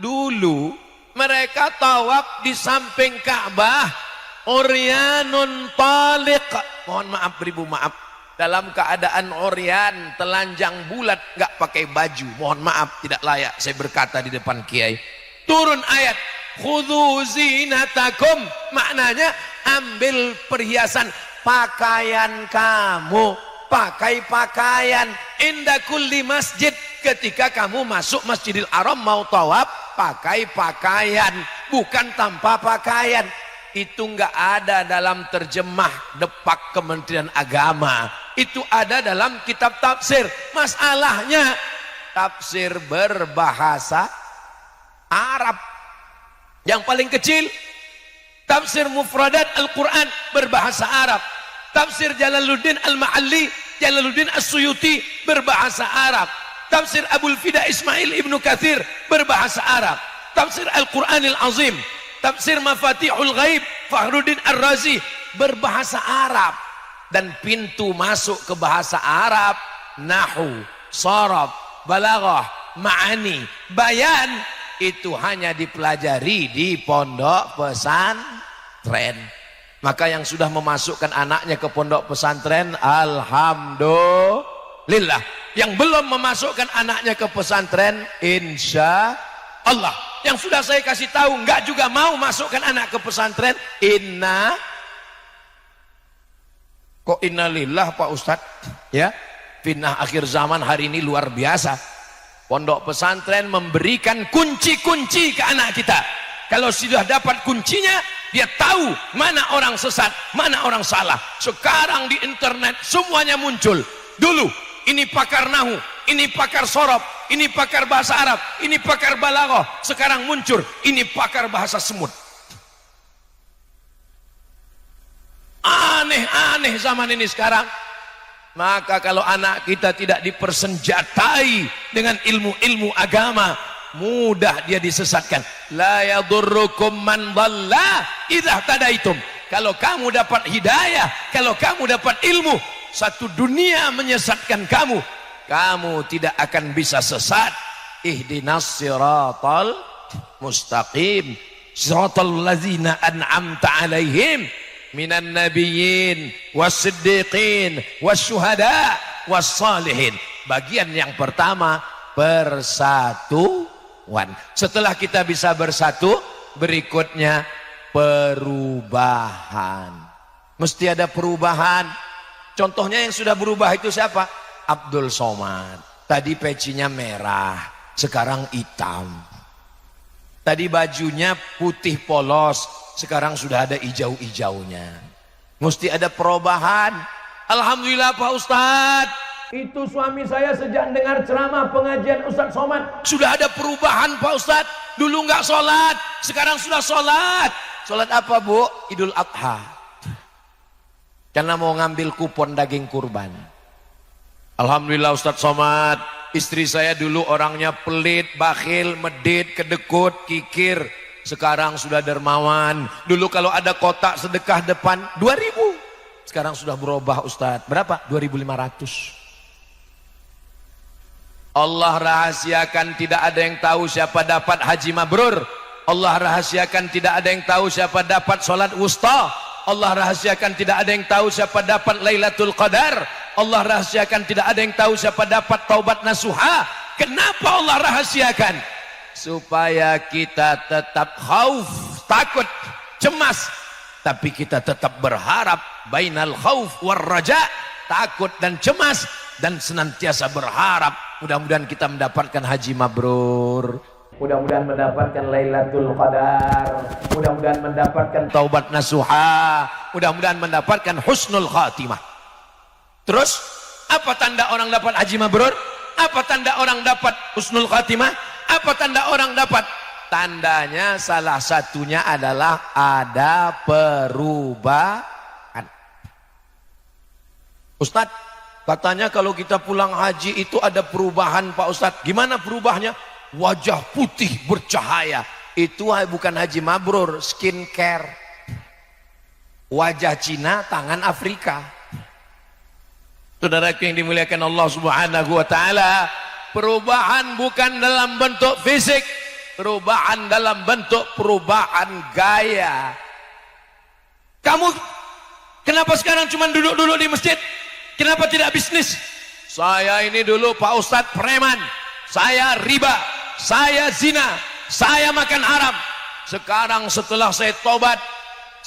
Dulu mereka tawaf di samping Ka'bah, uryanun taliq. Mohon maaf beribu, maaf. Dalam keadaan oryan, telanjang bulat, nggak pakai baju. Mohon maaf, tidak layak saya berkata di depan kiai. Turun ayat, khudhu zinatakum. Maknanya ambil perhiasan, pakaian kamu, pakai pakaian inda kulli masjid. Ketika kamu masuk Masjidil Haram mau tawaf, pakai pakaian, bukan tanpa pakaian. Itu enggak ada dalam terjemah depak Kementerian Agama. Itu ada dalam kitab tafsir. Masalahnya tafsir berbahasa Arab. Yang paling kecil tafsir Mufradat Al-Quran berbahasa Arab. Tafsir Jalaluddin Al-Ma'alli, Jalaluddin As-Suyuti berbahasa Arab. Tafsir Abul Fida Ismail Ibnu Katsir berbahasa Arab. Tafsir Al-Quranil Azim, tafsir Mafatihul Ghaib Fakhruddin Ar-Razi berbahasa Arab. Dan pintu masuk ke bahasa Arab, nahwu, sharaf, balaghah, ma'ani, bayan, itu hanya dipelajari di pondok pesantren. Maka yang sudah memasukkan anaknya ke pondok pesantren, alhamdulillah. Yang belum memasukkan anaknya ke pesantren, insya Allah. Yang sudah saya kasih tahu enggak juga mau masukkan anak ke pesantren, kok innalillah Pak Ustadz, ya, fitnah akhir zaman hari ini luar biasa. Pondok pesantren memberikan kunci-kunci ke anak kita. Kalau sudah dapat kuncinya, dia tahu mana orang sesat, mana orang salah. Sekarang di internet semuanya muncul. Dulu ini pakar nahu, ini pakar sorob, ini pakar bahasa Arab, ini pakar balaghah. Sekarang muncul, ini pakar bahasa semut. Aneh-aneh zaman ini sekarang. Maka kalau anak kita tidak dipersenjatai dengan ilmu-ilmu agama, mudah dia disesatkan. La yadurrukum man dhalla idza tadaitum. Kalau kamu dapat hidayah, kalau kamu dapat ilmu, satu dunia menyesatkan kamu, kamu tidak akan bisa sesat. Ihdinas siratal mustaqim, siratal ladzina an'amta alaihim minan nabiyyin wassiddiqin wasyuhada wassalihin. Bagian yang pertama, persatuan. Setelah kita bisa bersatu, berikutnya perubahan. Mesti ada perubahan. Contohnya yang sudah berubah itu siapa? Abdul Somad. Tadi pecinya merah, sekarang hitam. Tadi bajunya putih polos, sekarang sudah ada hijau-hijaunya. Mesti ada perubahan. Alhamdulillah Pak Ustadz, itu suami saya sejak dengar ceramah pengajian Ustadz Somad sudah ada perubahan Pak Ustadz. Dulu nggak sholat, sekarang sudah sholat. Sholat apa Bu? Idul Adha. Karena mau ngambil kupon daging kurban. Alhamdulillah Ustadz Somad, istri saya dulu orangnya pelit, bakhil, medit, kedekut, kikir. Sekarang sudah dermawan. Dulu kalau ada kotak sedekah depan 2.000, sekarang sudah berubah Ustadz. Berapa? 2.500. Allah rahasiakan, tidak ada yang tahu siapa dapat haji mabrur. Allah rahasiakan, tidak ada yang tahu siapa dapat sholat wusta. Allah rahasiakan, tidak ada yang tahu siapa dapat Lailatul Qadar. Allah rahasiakan, tidak ada yang tahu siapa dapat taubat nasuha. Kenapa Allah rahasiakan? Supaya kita tetap khauf, takut, cemas, tapi kita tetap berharap. Bainal khauf war raja, takut dan cemas, dan senantiasa berharap. Mudah-mudahan kita mendapatkan haji mabrur, mudah-mudahan mendapatkan Lailatul Qadar, mudah-mudahan mendapatkan taubat nasuha, mudah-mudahan mendapatkan husnul khatimah. Terus apa tanda orang dapat haji mabrur? Apa tanda orang dapat husnul khatimah? Apa tanda orang dapat? Tandanya salah satunya adalah ada perubahan. Ustadz, katanya kalau kita pulang haji itu ada perubahan Pak Ustadz. Gimana perubahannya? Wajah putih bercahaya. Itu bukan haji mabrur, skincare. Wajah Cina, tangan Afrika. Saudaraku yang dimuliakan Allah Subhanahu wa taala, perubahan bukan dalam bentuk fisik, perubahan dalam bentuk perubahan gaya. Kamu kenapa sekarang cuma duduk-duduk di masjid? Kenapa tidak bisnis? Saya ini dulu Pak Ustadz preman, saya riba, saya zina, saya makan haram. Sekarang setelah saya tobat,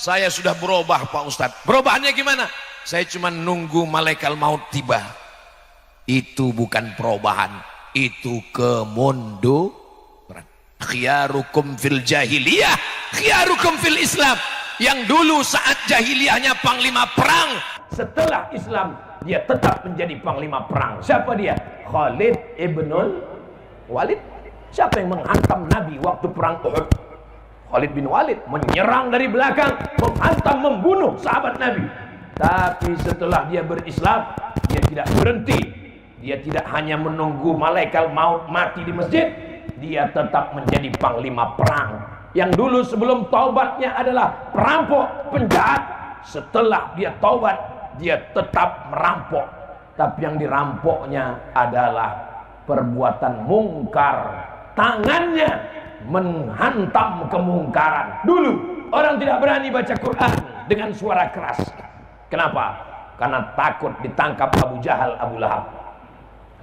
saya sudah berubah Pak Ustadz. Perubahannya gimana? Saya cuma nunggu malaikat maut tiba. Itu bukan perubahan, itu kemunduran. Khiyarukum fil jahiliyah, khiyarukum fil Islam. Yang dulu saat jahiliyahnya panglima perang, setelah Islam dia tetap menjadi panglima perang. Siapa dia? Khalid ibnul Walid. Siapa yang menghantam Nabi waktu perang Uhud? Khalid bin Walid menyerang dari belakang, menghantam, membunuh sahabat Nabi. Tapi setelah dia berislam, dia tidak berhenti. Dia tidak hanya menunggu malaikat maut mati di masjid, dia tetap menjadi panglima perang. Yang dulu sebelum taubatnya adalah perampok, penjahat. Setelah dia taubat, dia tetap merampok. Tapi yang dirampoknya adalah perbuatan mungkar. Tangannya menghantam kemungkaran. Dulu orang tidak berani baca Quran dengan suara keras. Kenapa? Karena takut ditangkap Abu Jahal, Abu Lahab.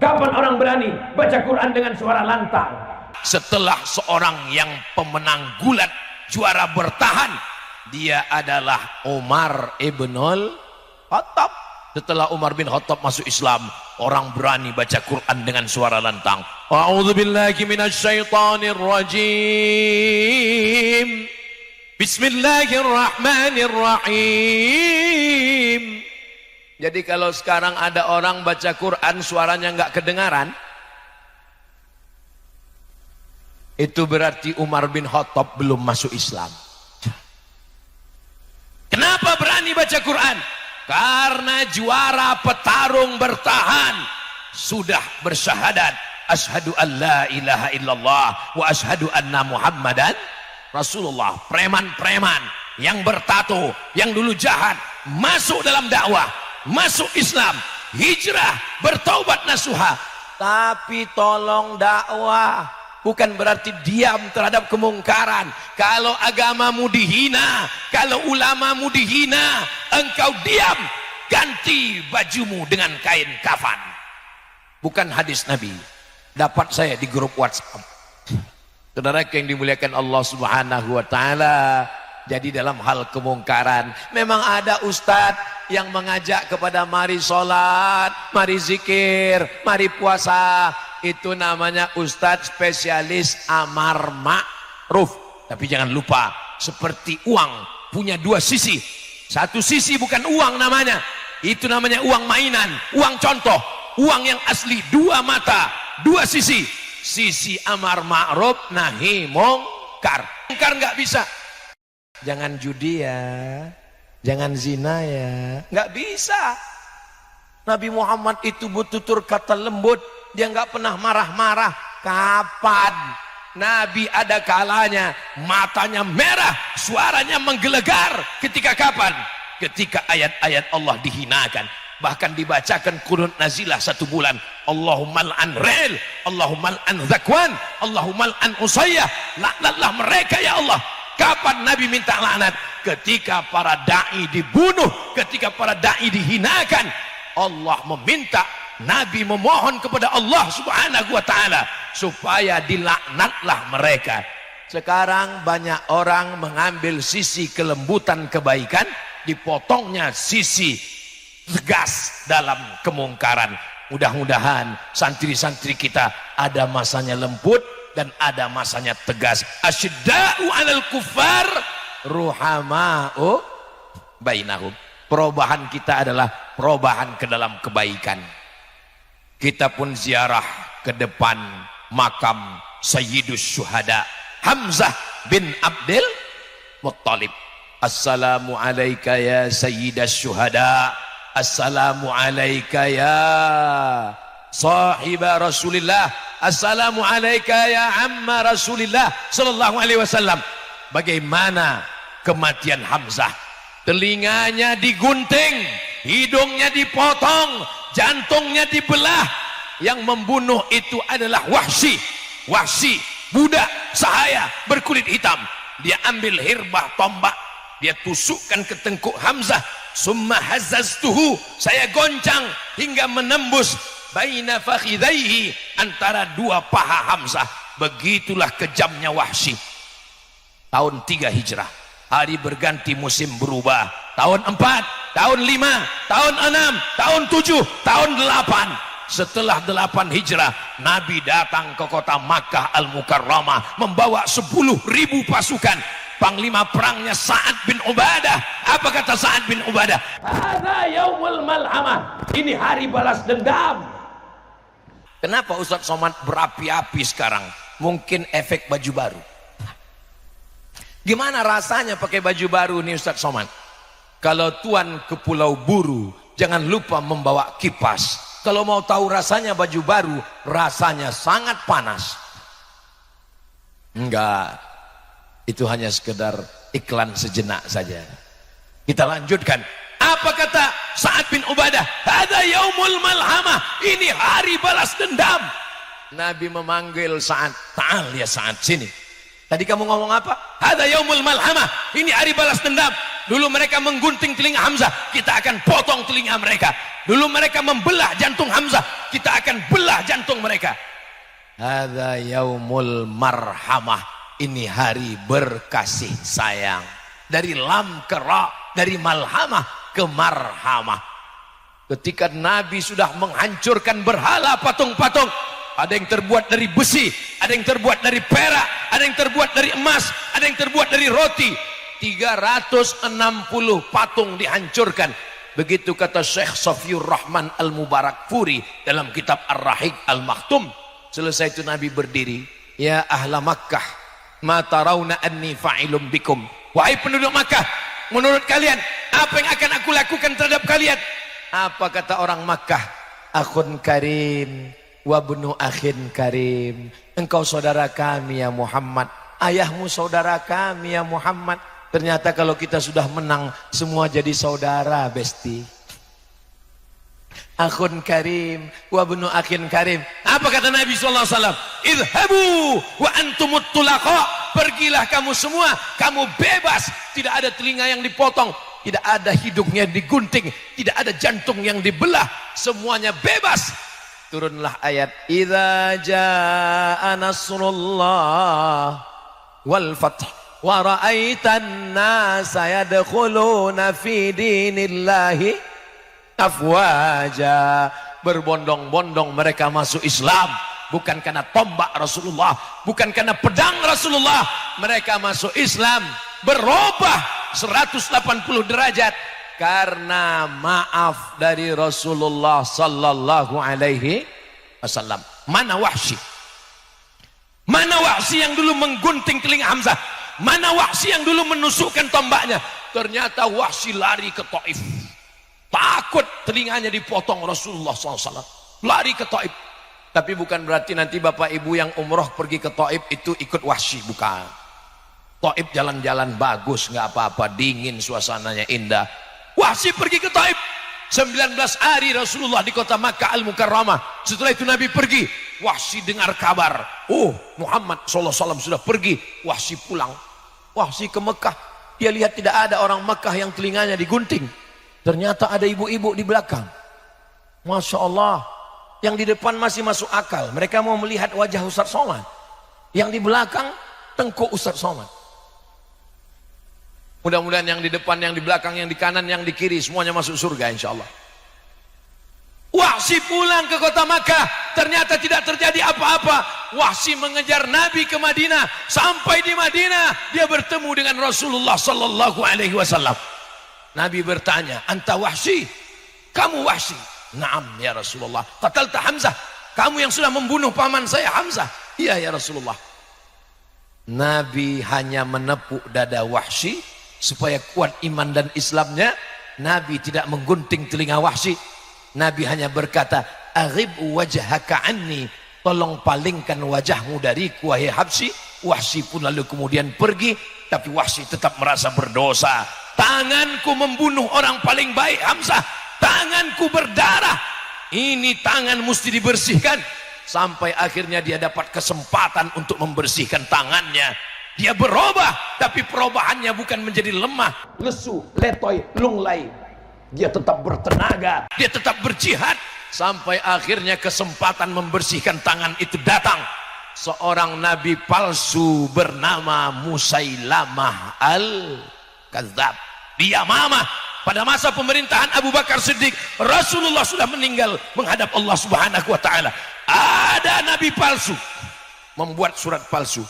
Kapan orang berani baca Quran dengan suara lantang? Setelah seorang yang pemenang gulat, juara bertahan, dia adalah Umar ibnul Khattab. Setelah Umar bin Khattab masuk Islam, orang berani baca Quran dengan suara lantang. A'udzubillahi minasyaitonir rajim. Bismillahirrahmanirrahim. Jadi kalau sekarang ada orang baca Quran suaranya nggak kedengaran, itu berarti Umar bin Khattab belum masuk Islam. Kenapa berani baca Quran? Karena juara petarung bertahan sudah bersyahadat, asyhadu an la ilaha illallah wa asyhadu anna Muhammadan Rasulullah. Preman-preman yang bertato, yang dulu jahat, masuk dalam dakwah, masuk Islam, hijrah, bertaubat nasuha. Tapi tolong dakwah bukan berarti diam terhadap kemungkaran. Kalau agamamu dihina, kalau ulamamu dihina, engkau diam, ganti bajumu dengan kain kafan. Bukan hadis Nabi, dapat saya di grup WhatsApp. Saudara yang dimuliakan Allah Subhanahu wa taala, jadi dalam hal kemungkaran memang ada ustadz yang mengajak kepada mari sholat, mari zikir, mari puasa. Itu namanya ustadz spesialis amar ma'ruf. Tapi jangan lupa, seperti uang punya dua sisi. Satu sisi bukan uang namanya, itu namanya uang mainan, uang contoh. Uang yang asli dua mata, dua sisi. Sisi amar ma'ruf, nahi mungkar. Mungkar nggak bisa. Jangan judi ya, jangan zina ya, nggak bisa. Nabi Muhammad itu bertutur kata lembut, dia nggak pernah marah-marah. Kapan? Nabi ada kalanya matanya merah, suaranya menggelegar. Ketika kapan? Ketika ayat-ayat Allah dihinakan. Bahkan dibacakan kunut nazilah 1 bulan. Allahumma al'an rel, Allahumma al'an zakwan, Allahumma al'an usayyah. Laknatlah mereka ya Allah. Kapan Nabi minta laknat? Ketika para da'i dibunuh, ketika para da'i dihinakan. Allah meminta, Nabi memohon kepada Allah Subhanahu wa ta'ala supaya dilaknatlah mereka. Sekarang banyak orang mengambil sisi kelembutan kebaikan, dipotongnya sisi tegas dalam kemungkaran. Mudah-mudahan santri-santri kita ada masanya lembut dan ada masanya tegas. Asyidda'u 'alal kuffar ruhama'u bainahum. Perubahan kita adalah perubahan ke dalam kebaikan. Kita pun ziarah ke depan makam Sayyidus Syuhada Hamzah bin Abdul Muttalib. Assalamu alayka ya Sayyidas Syuhada, assalamu alayka ya sahiba Rasulillah, assalamu alayka ya amma Rasulillah sallallahu alaihi wasallam. Bagaimana kematian Hamzah? Telinganya digunting, hidungnya dipotong, jantungnya dibelah. Yang membunuh itu adalah Wahsy. Wahsy, budak sahaya berkulit hitam. Dia ambil hirbah tombak, dia tusukkan ke tengkuk Hamzah. Summa hazzaztuhu, saya goncang hingga menembus baina fakhidaihi, antara dua paha Hamzah. Begitulah kejamnya Wahsy. Tahun 3 Hijrah, hari berganti, musim berubah. Tahun 4, tahun 5, tahun 6, tahun 7, tahun 8. Setelah 8 Hijrah, Nabi datang ke kota Makkah Al-Mukarramah membawa 10.000 pasukan. Panglima perangnya Sa'ad bin Ubadah. Apa kata Sa'ad bin Ubadah? Hadza yaumul malhamah. Ini hari balas dendam. Kenapa Ustadz Somad berapi-api sekarang? Mungkin efek baju baru. Gimana rasanya pakai baju baru nih Ustadz Somad? Kalau tuan ke Pulau Buru, jangan lupa membawa kipas. Kalau mau tahu rasanya baju baru, rasanya sangat panas. Enggak, itu hanya sekedar iklan sejenak saja. Kita lanjutkan. Apa kata Sa'ad bin Ubadah? Hadza yaumul malhamah. Ini hari balas dendam. Nabi memanggil Sa'ad. Ta'al ya Sa'ad, sini. Tadi kamu ngomong apa? Hadza yaumul malhamah. Ini hari balas dendam. Dulu mereka menggunting telinga Hamzah, kita akan potong telinga mereka. Dulu mereka membelah jantung Hamzah, kita akan belah jantung mereka. Hadza yaumul marhamah. Ini hari berkasih sayang. Dari lam ke ra, dari malhamah ke marhamah. Ketika Nabi sudah menghancurkan berhala patung-patung, ada yang terbuat dari besi, ada yang terbuat dari perak, ada yang terbuat dari emas, ada yang terbuat dari roti. 360 patung dihancurkan. Begitu kata Syekh Safiur Rahman Al-Mubarakfuri dalam kitab Ar-Rahiq Al-Maktum. Selesai itu Nabi berdiri, ya ahla Makkah, ma tarawna anni fa'ilum bikum. Wahai penduduk Makkah, menurut kalian apa yang akan aku lakukan terhadap kalian? Apa kata orang Makkah? Akhun karim wa ibnu akhin karim. Engkau saudara kami ya Muhammad, ayahmu saudara kami ya Muhammad. Ternyata kalau kita sudah menang, semua jadi saudara, besti. Akhun karim wa ibnu akhin karim. Apa kata Nabi SAW? Idhabu wa antumut tulaqa. Pergilah kamu semua, kamu bebas. Tidak ada telinga yang dipotong, tidak ada hidungnya digunting, tidak ada jantung yang dibelah. Semuanya bebas. Turunlah ayat idza jaa nasrullah wal fath wa ra'aitan nasa yadkhuluna fi dinillahi afwaja. Berbondong-bondong mereka masuk Islam, bukan karena tombak Rasulullah, bukan karena pedang Rasulullah. Mereka masuk Islam berubah 180 derajat karena maaf dari Rasulullah sallallahu alaihi wasallam. Mana Wahsy? Mana Wahsy yang dulu menggunting telinga Hamzah? Mana Wahsy yang dulu menusukkan tombaknya? Ternyata Wahsy lari ke Taif. Takut telinganya dipotong Rasulullah SAW. Lari ke Taif. Tapi bukan berarti nanti bapak ibu yang umroh pergi ke Taif itu ikut Wahsy, bukan. Taif jalan-jalan bagus, nggak apa-apa, dingin suasananya indah. Wahsy pergi ke Taif. 19 hari Rasulullah di kota Makkah Al-Mukarramah. Setelah itu Nabi pergi. Wahsy dengar kabar, oh Muhammad SAW sudah pergi. Wahsy pulang. Wahsy ke Mekah. Dia lihat tidak ada orang Mekah yang telinganya digunting. Ternyata ada ibu-ibu di belakang. Masya Allah. Yang di depan masih masuk akal. Mereka mau melihat wajah Ustadz Somad. Yang di belakang tengkuk Ustadz Somad. Mudah-mudahan yang di depan, yang di belakang, yang di kanan, yang di kiri semuanya masuk surga insya Allah. Wahsy pulang ke kota Makkah, ternyata tidak terjadi apa-apa. Wahsy mengejar Nabi ke Madinah. Sampai di Madinah dia bertemu dengan Rasulullah sallallahu alaihi wasallam. Nabi bertanya, "Anta Wahsy? Kamu Wahsy?" "Na'am ya Rasulullah." "Qatalta Hamzah? Kamu yang sudah membunuh paman saya Hamzah?" "Iya ya Rasulullah." Nabi hanya menepuk dada Wahsy supaya kuat iman dan Islamnya. Nabi tidak menggunting telinga Wahsy. Nabi hanya berkata, "Aghib wajhaka anni." Tolong palingkan wajahmu dariku wahai Habsyi. Wahsy pun lalu kemudian pergi, tapi Wahsy tetap merasa berdosa. Tanganku membunuh orang paling baik Hamzah. tanganku berdarah, ini tangan mesti dibersihkan. Sampai akhirnya dia dapat kesempatan untuk membersihkan tangannya. Dia berubah, tapi perubahannya bukan menjadi lemah, lesu, letoy, lunglai. Dia tetap bertenaga, dia tetap berjihad. Sampai akhirnya kesempatan membersihkan tangan itu datang. Seorang nabi palsu bernama Musailamah al-Kadzab. Dia Yamamah. Pada masa pemerintahan Abu Bakar Siddiq, Rasulullah sudah meninggal menghadap Allah Subhanahu wa taala. Ada nabi palsu membuat surat palsu.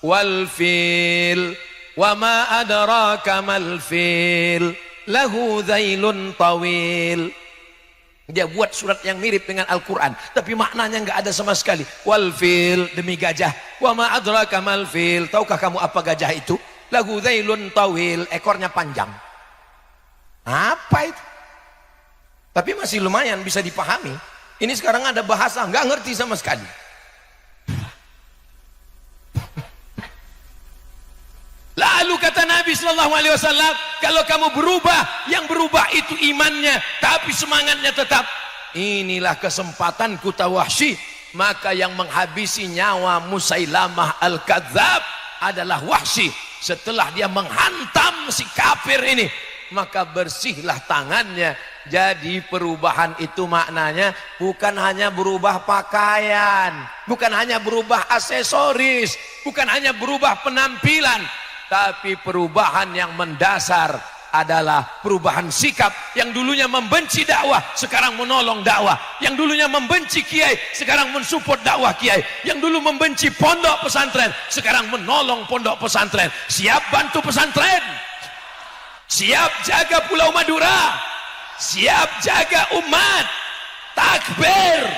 Wal fil wa ma adraka mal fil lahu dhailun tawil. Dia buat surat yang mirip dengan Al-Quran, tapi maknanya nggak ada sama sekali. Wal fil, demi gajah. Wa ma adraka mal fil, tahukah kamu apa gajah itu? Lahu dhailun tawil, ekornya panjang. Apa itu? Tapi masih lumayan bisa dipahami. Ini sekarang ada bahasa nggak ngerti sama sekali. Lalu kata Nabi SAW, kalau kamu berubah, yang berubah itu imannya, tapi semangatnya tetap. Inilah kesempatanku Wahsy. Maka yang menghabisi nyawa Musailamah al-Kadzab adalah Wahsy. Setelah dia menghantam si kafir ini, maka bersihlah tangannya. Jadi perubahan itu maknanya bukan hanya berubah pakaian, bukan hanya berubah aksesoris, bukan hanya berubah penampilan, tapi perubahan yang mendasar adalah perubahan sikap. Yang dulunya membenci dakwah, sekarang menolong dakwah. Yang dulunya membenci kiai, sekarang mensupport dakwah kiai. Yang dulu membenci pondok pesantren, sekarang menolong pondok pesantren. Siap bantu pesantren, siap jaga Pulau Madura, siap jaga umat. Takbir.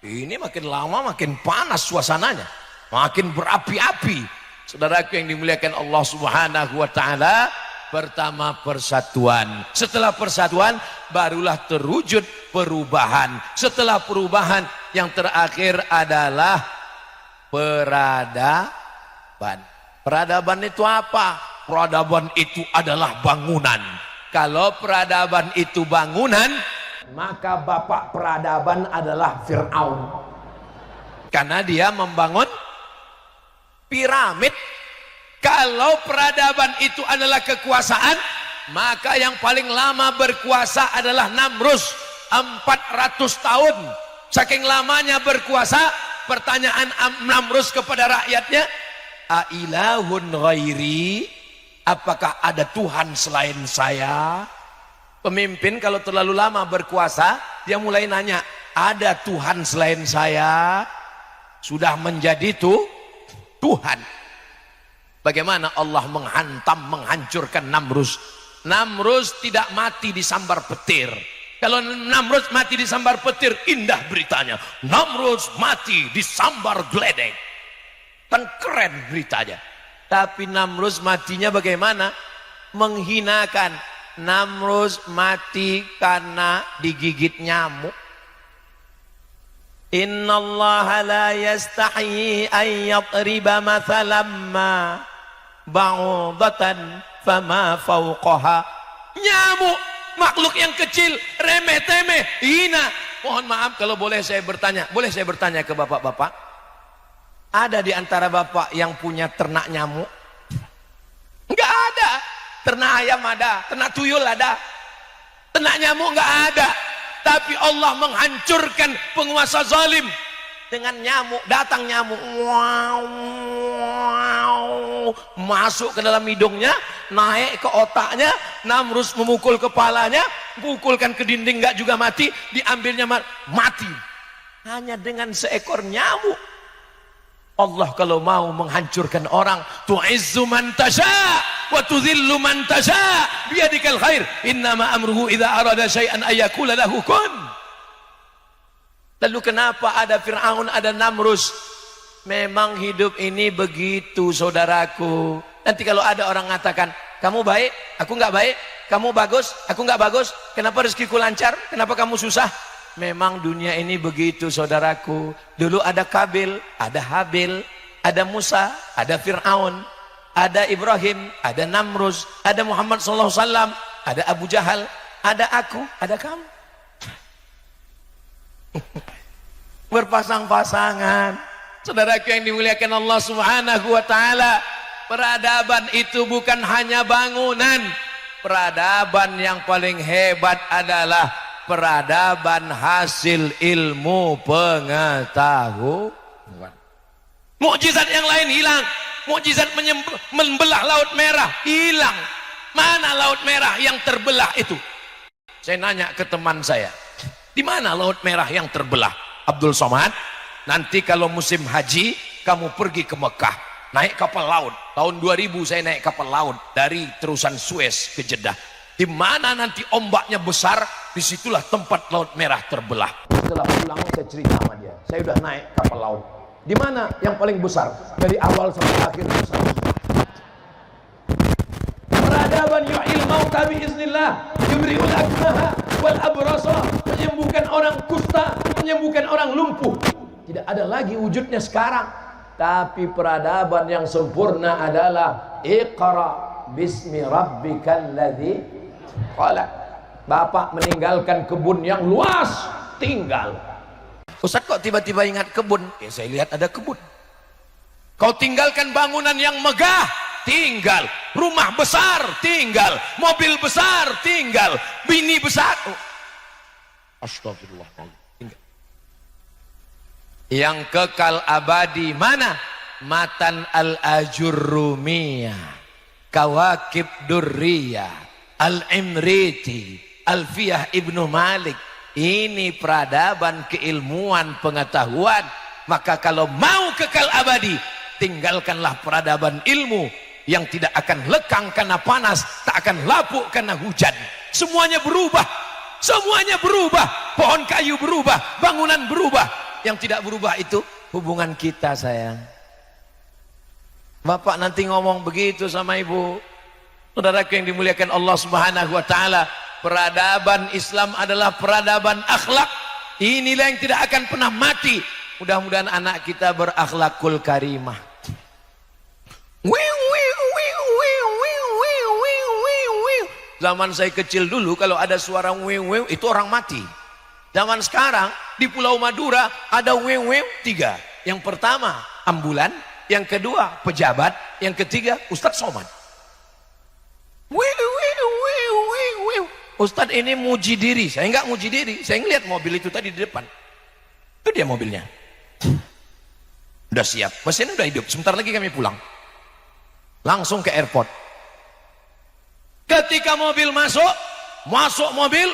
Ini makin lama makin panas suasananya, makin berapi-api. Saudaraku yang dimuliakan Allah Subhanahu wa taala, pertama persatuan. Setelah persatuan barulah terwujud perubahan. Setelah perubahan yang terakhir adalah peradaban. Peradaban itu apa? Peradaban itu adalah bangunan. Kalau peradaban itu bangunan, maka bapak peradaban adalah Fir'aun. Karena dia membangun piramid. Kalau peradaban itu adalah kekuasaan, maka yang paling lama berkuasa adalah Namrus, 400 tahun. Saking lamanya berkuasa, pertanyaan Namrus kepada rakyatnya, ailahun ghairi, apakah ada Tuhan selain saya? Pemimpin kalau terlalu lama berkuasa, dia mulai nanya, ada Tuhan selain saya? Sudah menjadi Tuhan. Bagaimana Allah menghantam, menghancurkan Namrus? Namrus tidak mati disambar petir. Kalau Namrus mati disambar petir, indah beritanya. Namrus mati disambar geledek, kan keren beritanya. Tapi Namrus matinya bagaimana? Menghinakan. Namrus mati karena digigit nyamuk. Innallaha la yastahi an yatriba mathalan ma ba'udatan fama fawqaha. Nyamuk, makhluk yang kecil, remeh-temeh, hina. Mohon maaf kalau boleh saya bertanya. Boleh saya bertanya ke bapak-bapak? Ada di antara bapak yang punya ternak nyamuk? Enggak ada. Ternak ayam ada, ternak tuyul ada, ternak nyamuk enggak ada. Tapi Allah menghancurkan penguasa zalim dengan nyamuk. Datang nyamuk, wow, wow, masuk ke dalam hidungnya, naik ke otaknya. Namrus memukul kepalanya, pukulkan ke dinding, enggak juga mati. Diambilnya mati hanya dengan seekor nyamuk. Allah kalau mau menghancurkan orang, tu'izzu man tasha wa tudhillu man tasha biyadikal khair, innama amruhu idza arada syai'an ayyakula lahu kun. Lalu kenapa ada Fir'aun, ada Namrus? Memang hidup ini begitu, saudaraku. Nanti kalau ada orang mengatakan, kamu baik, aku enggak baik, kamu bagus, aku enggak bagus, kenapa rezekiku lancar, kenapa kamu susah? Memang dunia ini begitu, saudaraku. Dulu ada Kabil, ada Habil, ada Musa, ada Fir'aun, ada Ibrahim, ada Namrus, ada Muhammad SAW, ada Abu Jahal, ada aku, ada kamu. Berpasang-pasangan. Saudaraku yang dimuliakan Allah Subhanahu wa taala, peradaban itu bukan hanya bangunan. Peradaban yang paling hebat adalah peradaban hasil ilmu pengetahuan. Mukjizat yang lain hilang. Mukjizat membelah Laut Merah hilang. Mana Laut Merah yang terbelah itu? Saya nanya ke teman saya, di mana Laut Merah yang terbelah? Abdul Somad, nanti kalau musim haji kamu pergi ke Mekah, naik kapal laut. Tahun 2000 saya naik kapal laut dari terusan Suez ke Jeddah. Di mana nanti ombaknya besar, disitulah tempat Laut Merah terbelah. Setelah pulang saya cerita sama dia, saya udah naik kapal laut. Di mana yang paling besar? Dari awal sampai akhir besar. Peradaban yu'il mauta biiznillah, yubri'ul akmaha wal abrasa, menyembuhkan orang kusta, menyembuhkan orang lumpuh. Tidak ada lagi wujudnya sekarang. Tapi peradaban yang sempurna adalah Iqra bismi rabbikal ladzi khalaq. Bapak meninggalkan kebun yang luas, tinggal. Ustaz kok tiba-tiba ingat kebun? Ya saya lihat ada kebun. Kau tinggalkan bangunan yang megah, tinggal. Rumah besar, tinggal. Mobil besar, tinggal. Bini besar. Oh. Astagfirullah. Tinggal. Yang kekal abadi mana? Matan al-Ajurrumiyah, Kawakib Durriyah, Al-Imriti, Alfiyah Ibnu Malik. Ini peradaban keilmuan pengetahuan. Maka kalau mau kekal abadi, tinggalkanlah peradaban ilmu yang tidak akan lekang karena panas, tak akan lapuk karena hujan. Semuanya berubah. Semuanya berubah. Pohon kayu berubah, bangunan berubah. Yang tidak berubah itu hubungan kita, sayang. Bapak nanti ngomong begitu sama ibu. Saudaraku yang dimuliakan Allah Subhanahu wa taala, peradaban Islam adalah peradaban akhlak. Inilah yang tidak akan pernah mati. Mudah-mudahan anak kita berakhlakul karimah. Zaman saya kecil dulu kalau ada suara wew itu orang mati. Zaman sekarang di Pulau Madura ada wew 3. Yang pertama ambulan, yang kedua pejabat, yang ketiga Ustadz Somad. Ustadz ini muji diri. Saya enggak muji diri. Saya ngeliat mobil itu tadi di depan. Itu dia mobilnya. Udah siap. Mesinnya udah hidup. Sebentar lagi kami pulang. Langsung ke airport. Ketika mobil masuk mobil,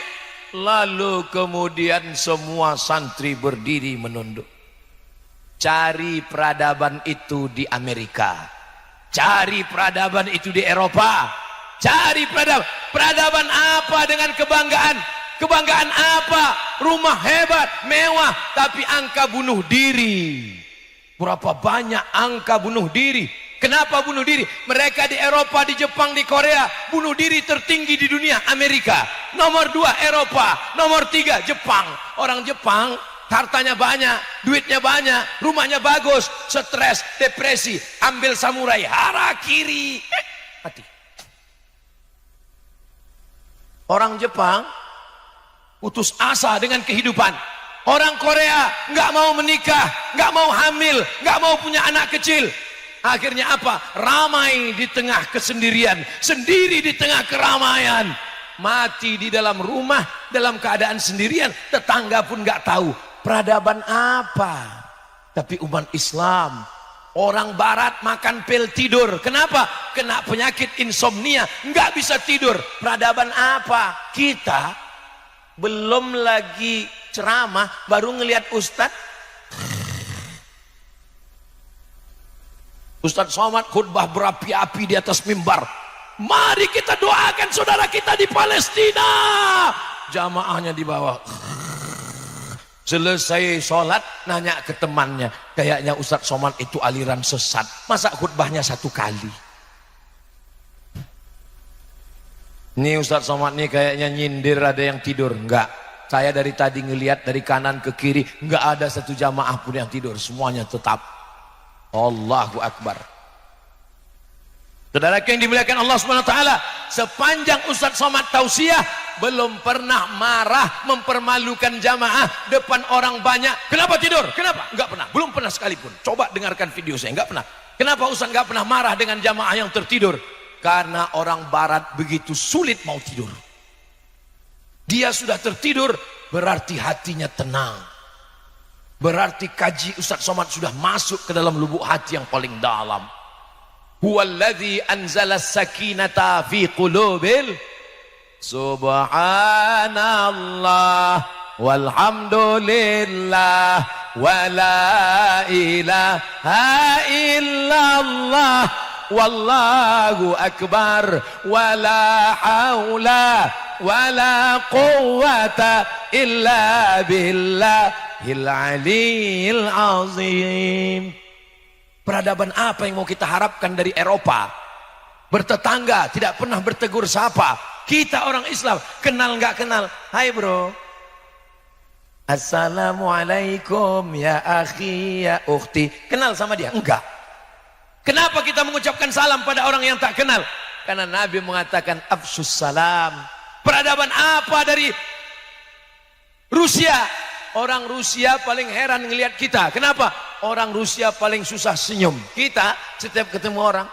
lalu kemudian semua santri berdiri menunduk. Cari peradaban itu di Amerika. Cari peradaban itu di Eropa. Cari peradaban apa dengan kebanggaan? Kebanggaan apa? Rumah hebat, mewah, tapi angka bunuh diri. Berapa banyak angka bunuh diri? Kenapa bunuh diri? Mereka di Eropa, di Jepang, di Korea, bunuh diri tertinggi di dunia, Amerika. Nomor 2 Eropa, nomor 3 Jepang. Orang Jepang hartanya banyak, duitnya banyak, rumahnya bagus, stres, depresi, ambil samurai, harakiri, mati. Orang Jepang putus asa dengan kehidupan. Orang Korea nggak mau menikah, nggak mau hamil, nggak mau punya anak kecil. Akhirnya apa? Ramai di tengah kesendirian, sendiri di tengah keramaian. Mati di dalam rumah dalam keadaan sendirian, tetangga pun nggak tahu peradaban apa. Tapi umat Islam, orang barat makan pil tidur. Kenapa? Kena penyakit insomnia, nggak bisa tidur. Peradaban apa? Kita belum lagi ceramah, baru ngelihat Ustadz Somad khutbah berapi-api di atas mimbar. Mari kita doakan saudara kita di Palestina. Jamaahnya di bawah. Selesai sholat, nanya ke temannya, kayaknya Ustadz Somad itu aliran sesat. Masa khutbahnya 1 kali? Ini Ustadz Somad nih kayaknya nyindir, ada yang tidur. Enggak, saya dari tadi ngelihat dari kanan ke kiri, enggak ada satu jamaah pun yang tidur, semuanya tetap. Allahu Akbar. Saudara yang dimuliakan Allah SWT, sepanjang Ustadz Somad tausiah, belum pernah marah mempermalukan jamaah depan orang banyak. Kenapa tidur? Kenapa? Enggak pernah, belum pernah sekalipun. Coba dengarkan video saya, enggak pernah. Kenapa Ustaz enggak pernah marah dengan jamaah yang tertidur? Karena orang barat begitu sulit mau tidur. Dia sudah tertidur, berarti hatinya tenang. Berarti kaji Ustaz Somad sudah masuk ke dalam lubuk hati yang paling dalam. Huwallazi anzala sakinata fi qulubil. Subhanallah walhamdulillah wala ilaha illallah wallahu akbar wala haula wala quwwata illa billahil aliyil azim. Peradaban apa yang mau kita harapkan dari Eropa? Bertetangga, tidak pernah bertegur sapa. Kita orang Islam, kenal nggak kenal, hai bro, assalamualaikum ya akhi ya ukhti. Kenal sama dia? Enggak. Kenapa kita mengucapkan salam pada orang yang tak kenal? Karena Nabi mengatakan afsus salam. Peradaban apa dari Rusia? Orang Rusia paling heran ngelihat kita. Kenapa? Orang Rusia paling susah senyum. Kita setiap ketemu orang,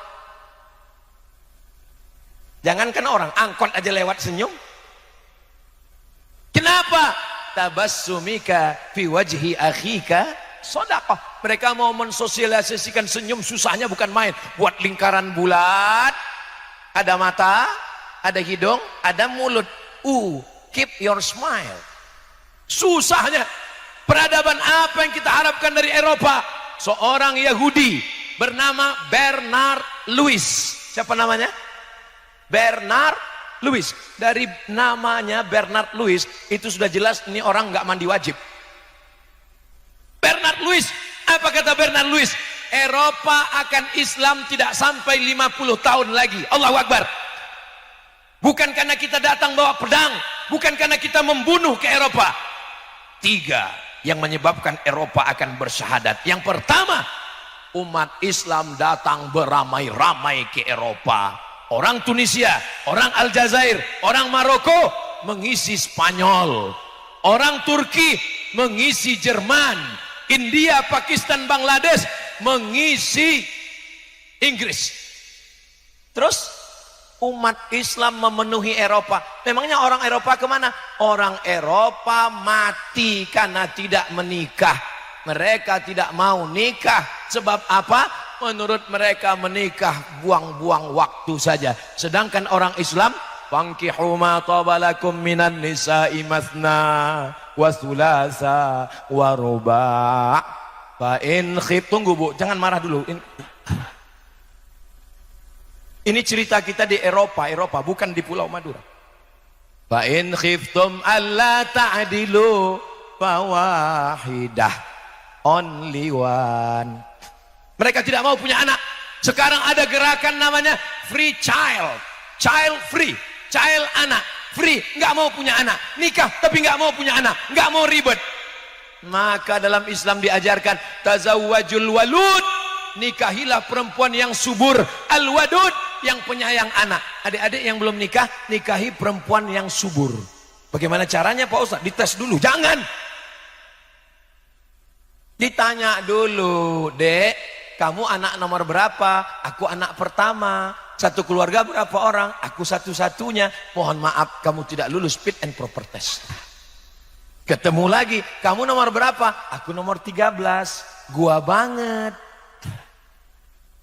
jangankan orang, angkot aja lewat senyum. Kenapa? Tabassumika fi wajhi akhika shadaqah. Mereka mau mensosialisasikan senyum, susahnya bukan main. Buat lingkaran bulat, ada mata, ada hidung, ada mulut. Keep your smile. Susahnya. Peradaban apa yang kita harapkan dari Eropa? Seorang Yahudi bernama Bernard Lewis. Siapa namanya? Bernard Lewis. Dari namanya Bernard Lewis itu sudah jelas ini orang nggak mandi wajib. Bernard Lewis, apa kata Bernard Lewis? Eropa akan Islam tidak sampai 50 tahun lagi. Allahu Akbar. Bukan karena kita datang bawa pedang, bukan karena kita membunuh ke Eropa. 3 yang menyebabkan Eropa akan bersyahadat. Yang pertama, umat Islam datang beramai-ramai ke Eropa. Orang Tunisia, orang Aljazair, orang Maroko mengisi Spanyol, orang Turki mengisi Jerman, India, Pakistan, Bangladesh mengisi Inggris. Terus umat Islam memenuhi Eropa. Memangnya orang Eropa kemana? Orang Eropa mati karena tidak menikah. Mereka tidak mau nikah. Sebab apa? Menurut mereka menikah buang-buang waktu saja. Sedangkan orang Islam, fankihu ma tabalakum minan nisa'i mathna wa thulatha wa ruba'. Fa in khif, tunggu Bu, jangan marah dulu. Ini cerita kita di Eropa, bukan di Pulau Madura. Fa in khiftum alla ta'dilu fawahidah, only one. Mereka tidak mau punya anak. Sekarang ada gerakan namanya free child, child free, child anak, free, nggak mau punya anak, nikah tapi nggak mau punya anak, nggak mau ribet. Maka dalam Islam diajarkan tazawwajul walud, nikahilah perempuan yang subur, al-wadud, yang penyayang anak. Adik-adik yang belum nikah, nikahi perempuan yang subur. Bagaimana caranya Pak Ustaz? Dites dulu. Jangan. Ditanya dulu, Dek, kamu anak nomor berapa? Aku anak pertama. Satu keluarga berapa orang? Aku satu-satunya. Mohon maaf, kamu tidak lulus fit and proper test. Ketemu lagi, kamu nomor berapa? Aku nomor 13. Gua banget.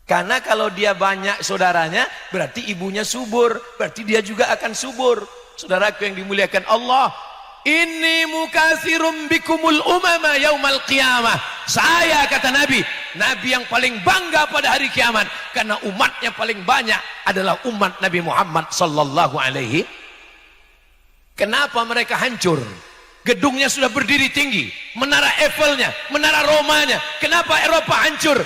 Karena kalau dia banyak saudaranya, berarti ibunya subur, berarti dia juga akan subur. Saudaraku yang dimuliakan Allah, inni mukatsirum bikumul umama yaumal qiyamah. Saya, kata Nabi, Nabi yang paling bangga pada hari kiamat, karena umatnya paling banyak adalah umat Nabi Muhammad sallallahu alaihi. Kenapa mereka hancur? Gedungnya sudah berdiri tinggi, menara Eiffelnya, menara Romanya. Kenapa Eropa hancur?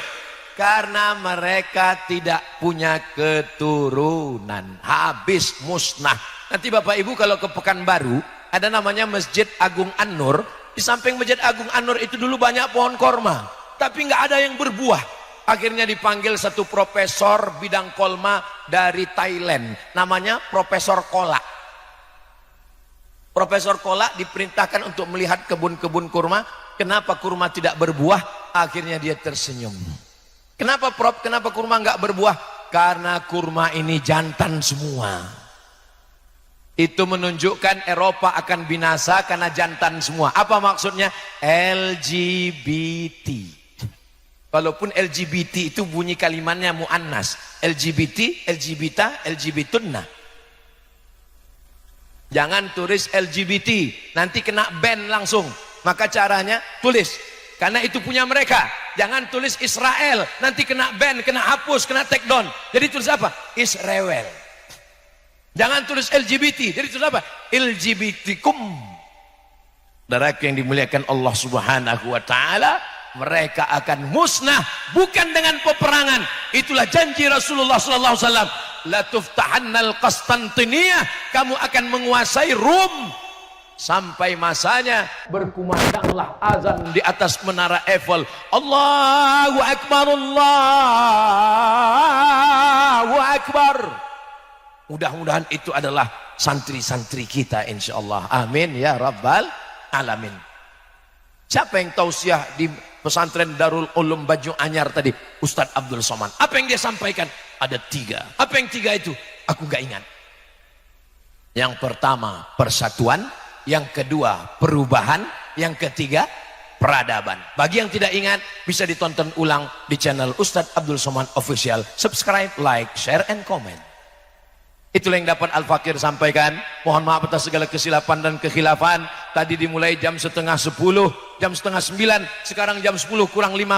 Karena mereka tidak punya keturunan, habis musnah. Nanti Bapak Ibu kalau ke Pekanbaru, ada namanya Masjid Agung An-Nur. Di samping Masjid Agung An-Nur itu dulu banyak pohon korma, tapi nggak ada yang berbuah. Akhirnya dipanggil satu profesor bidang kolma dari Thailand, namanya Profesor Kolak. Profesor Kolak diperintahkan untuk melihat kebun-kebun kurma. Kenapa kurma tidak berbuah? Akhirnya dia tersenyum. Kenapa Prof? Kenapa kurma nggak berbuah? Karena kurma ini jantan semua. Itu menunjukkan Eropa akan binasa karena jantan semua. Apa maksudnya? LGBT. Walaupun LGBT itu bunyi kalimatnya muannas. LGBT, LGBT, LGBTunna. Jangan tulis LGBT, nanti kena ban langsung. Maka caranya tulis, karena itu punya mereka. Jangan tulis Israel, nanti kena ban, kena hapus, kena take down. Jadi tulis apa? Israel. Jangan tulis LGBT, jadi tulis apa? LGBTkum. Saudara yang dimuliakan Allah Subhanahu wa taala, mereka akan musnah bukan dengan peperangan. Itulah janji Rasulullah sallallahu alaihi wasallam. La tuftahannal Qastantiniyah, kamu akan menguasai Rum. Sampai masanya berkumandanglah azan di atas menara Eiffel. Allahu Akbar, Allahu Akbar. Mudah-mudahan itu adalah santri-santri kita insyaallah. Amin ya rabbal alamin. Siapa yang tausiah di pesantren Darul Ulum Baju Anyar tadi? Ustadz Abdul Somad. Apa yang dia sampaikan? Ada 3. Apa yang 3 itu? Aku gak ingat. Yang pertama persatuan, yang kedua perubahan, yang ketiga peradaban. Bagi yang tidak ingat bisa ditonton ulang di channel Ustadz Abdul Somad Official. Subscribe, like, share, and comment. Itulah yang dapat Al-Fakir sampaikan. Mohon maaf atas segala kesilapan dan kekhilafan. Tadi dimulai jam setengah 10, jam setengah 9, sekarang jam 10 kurang 15.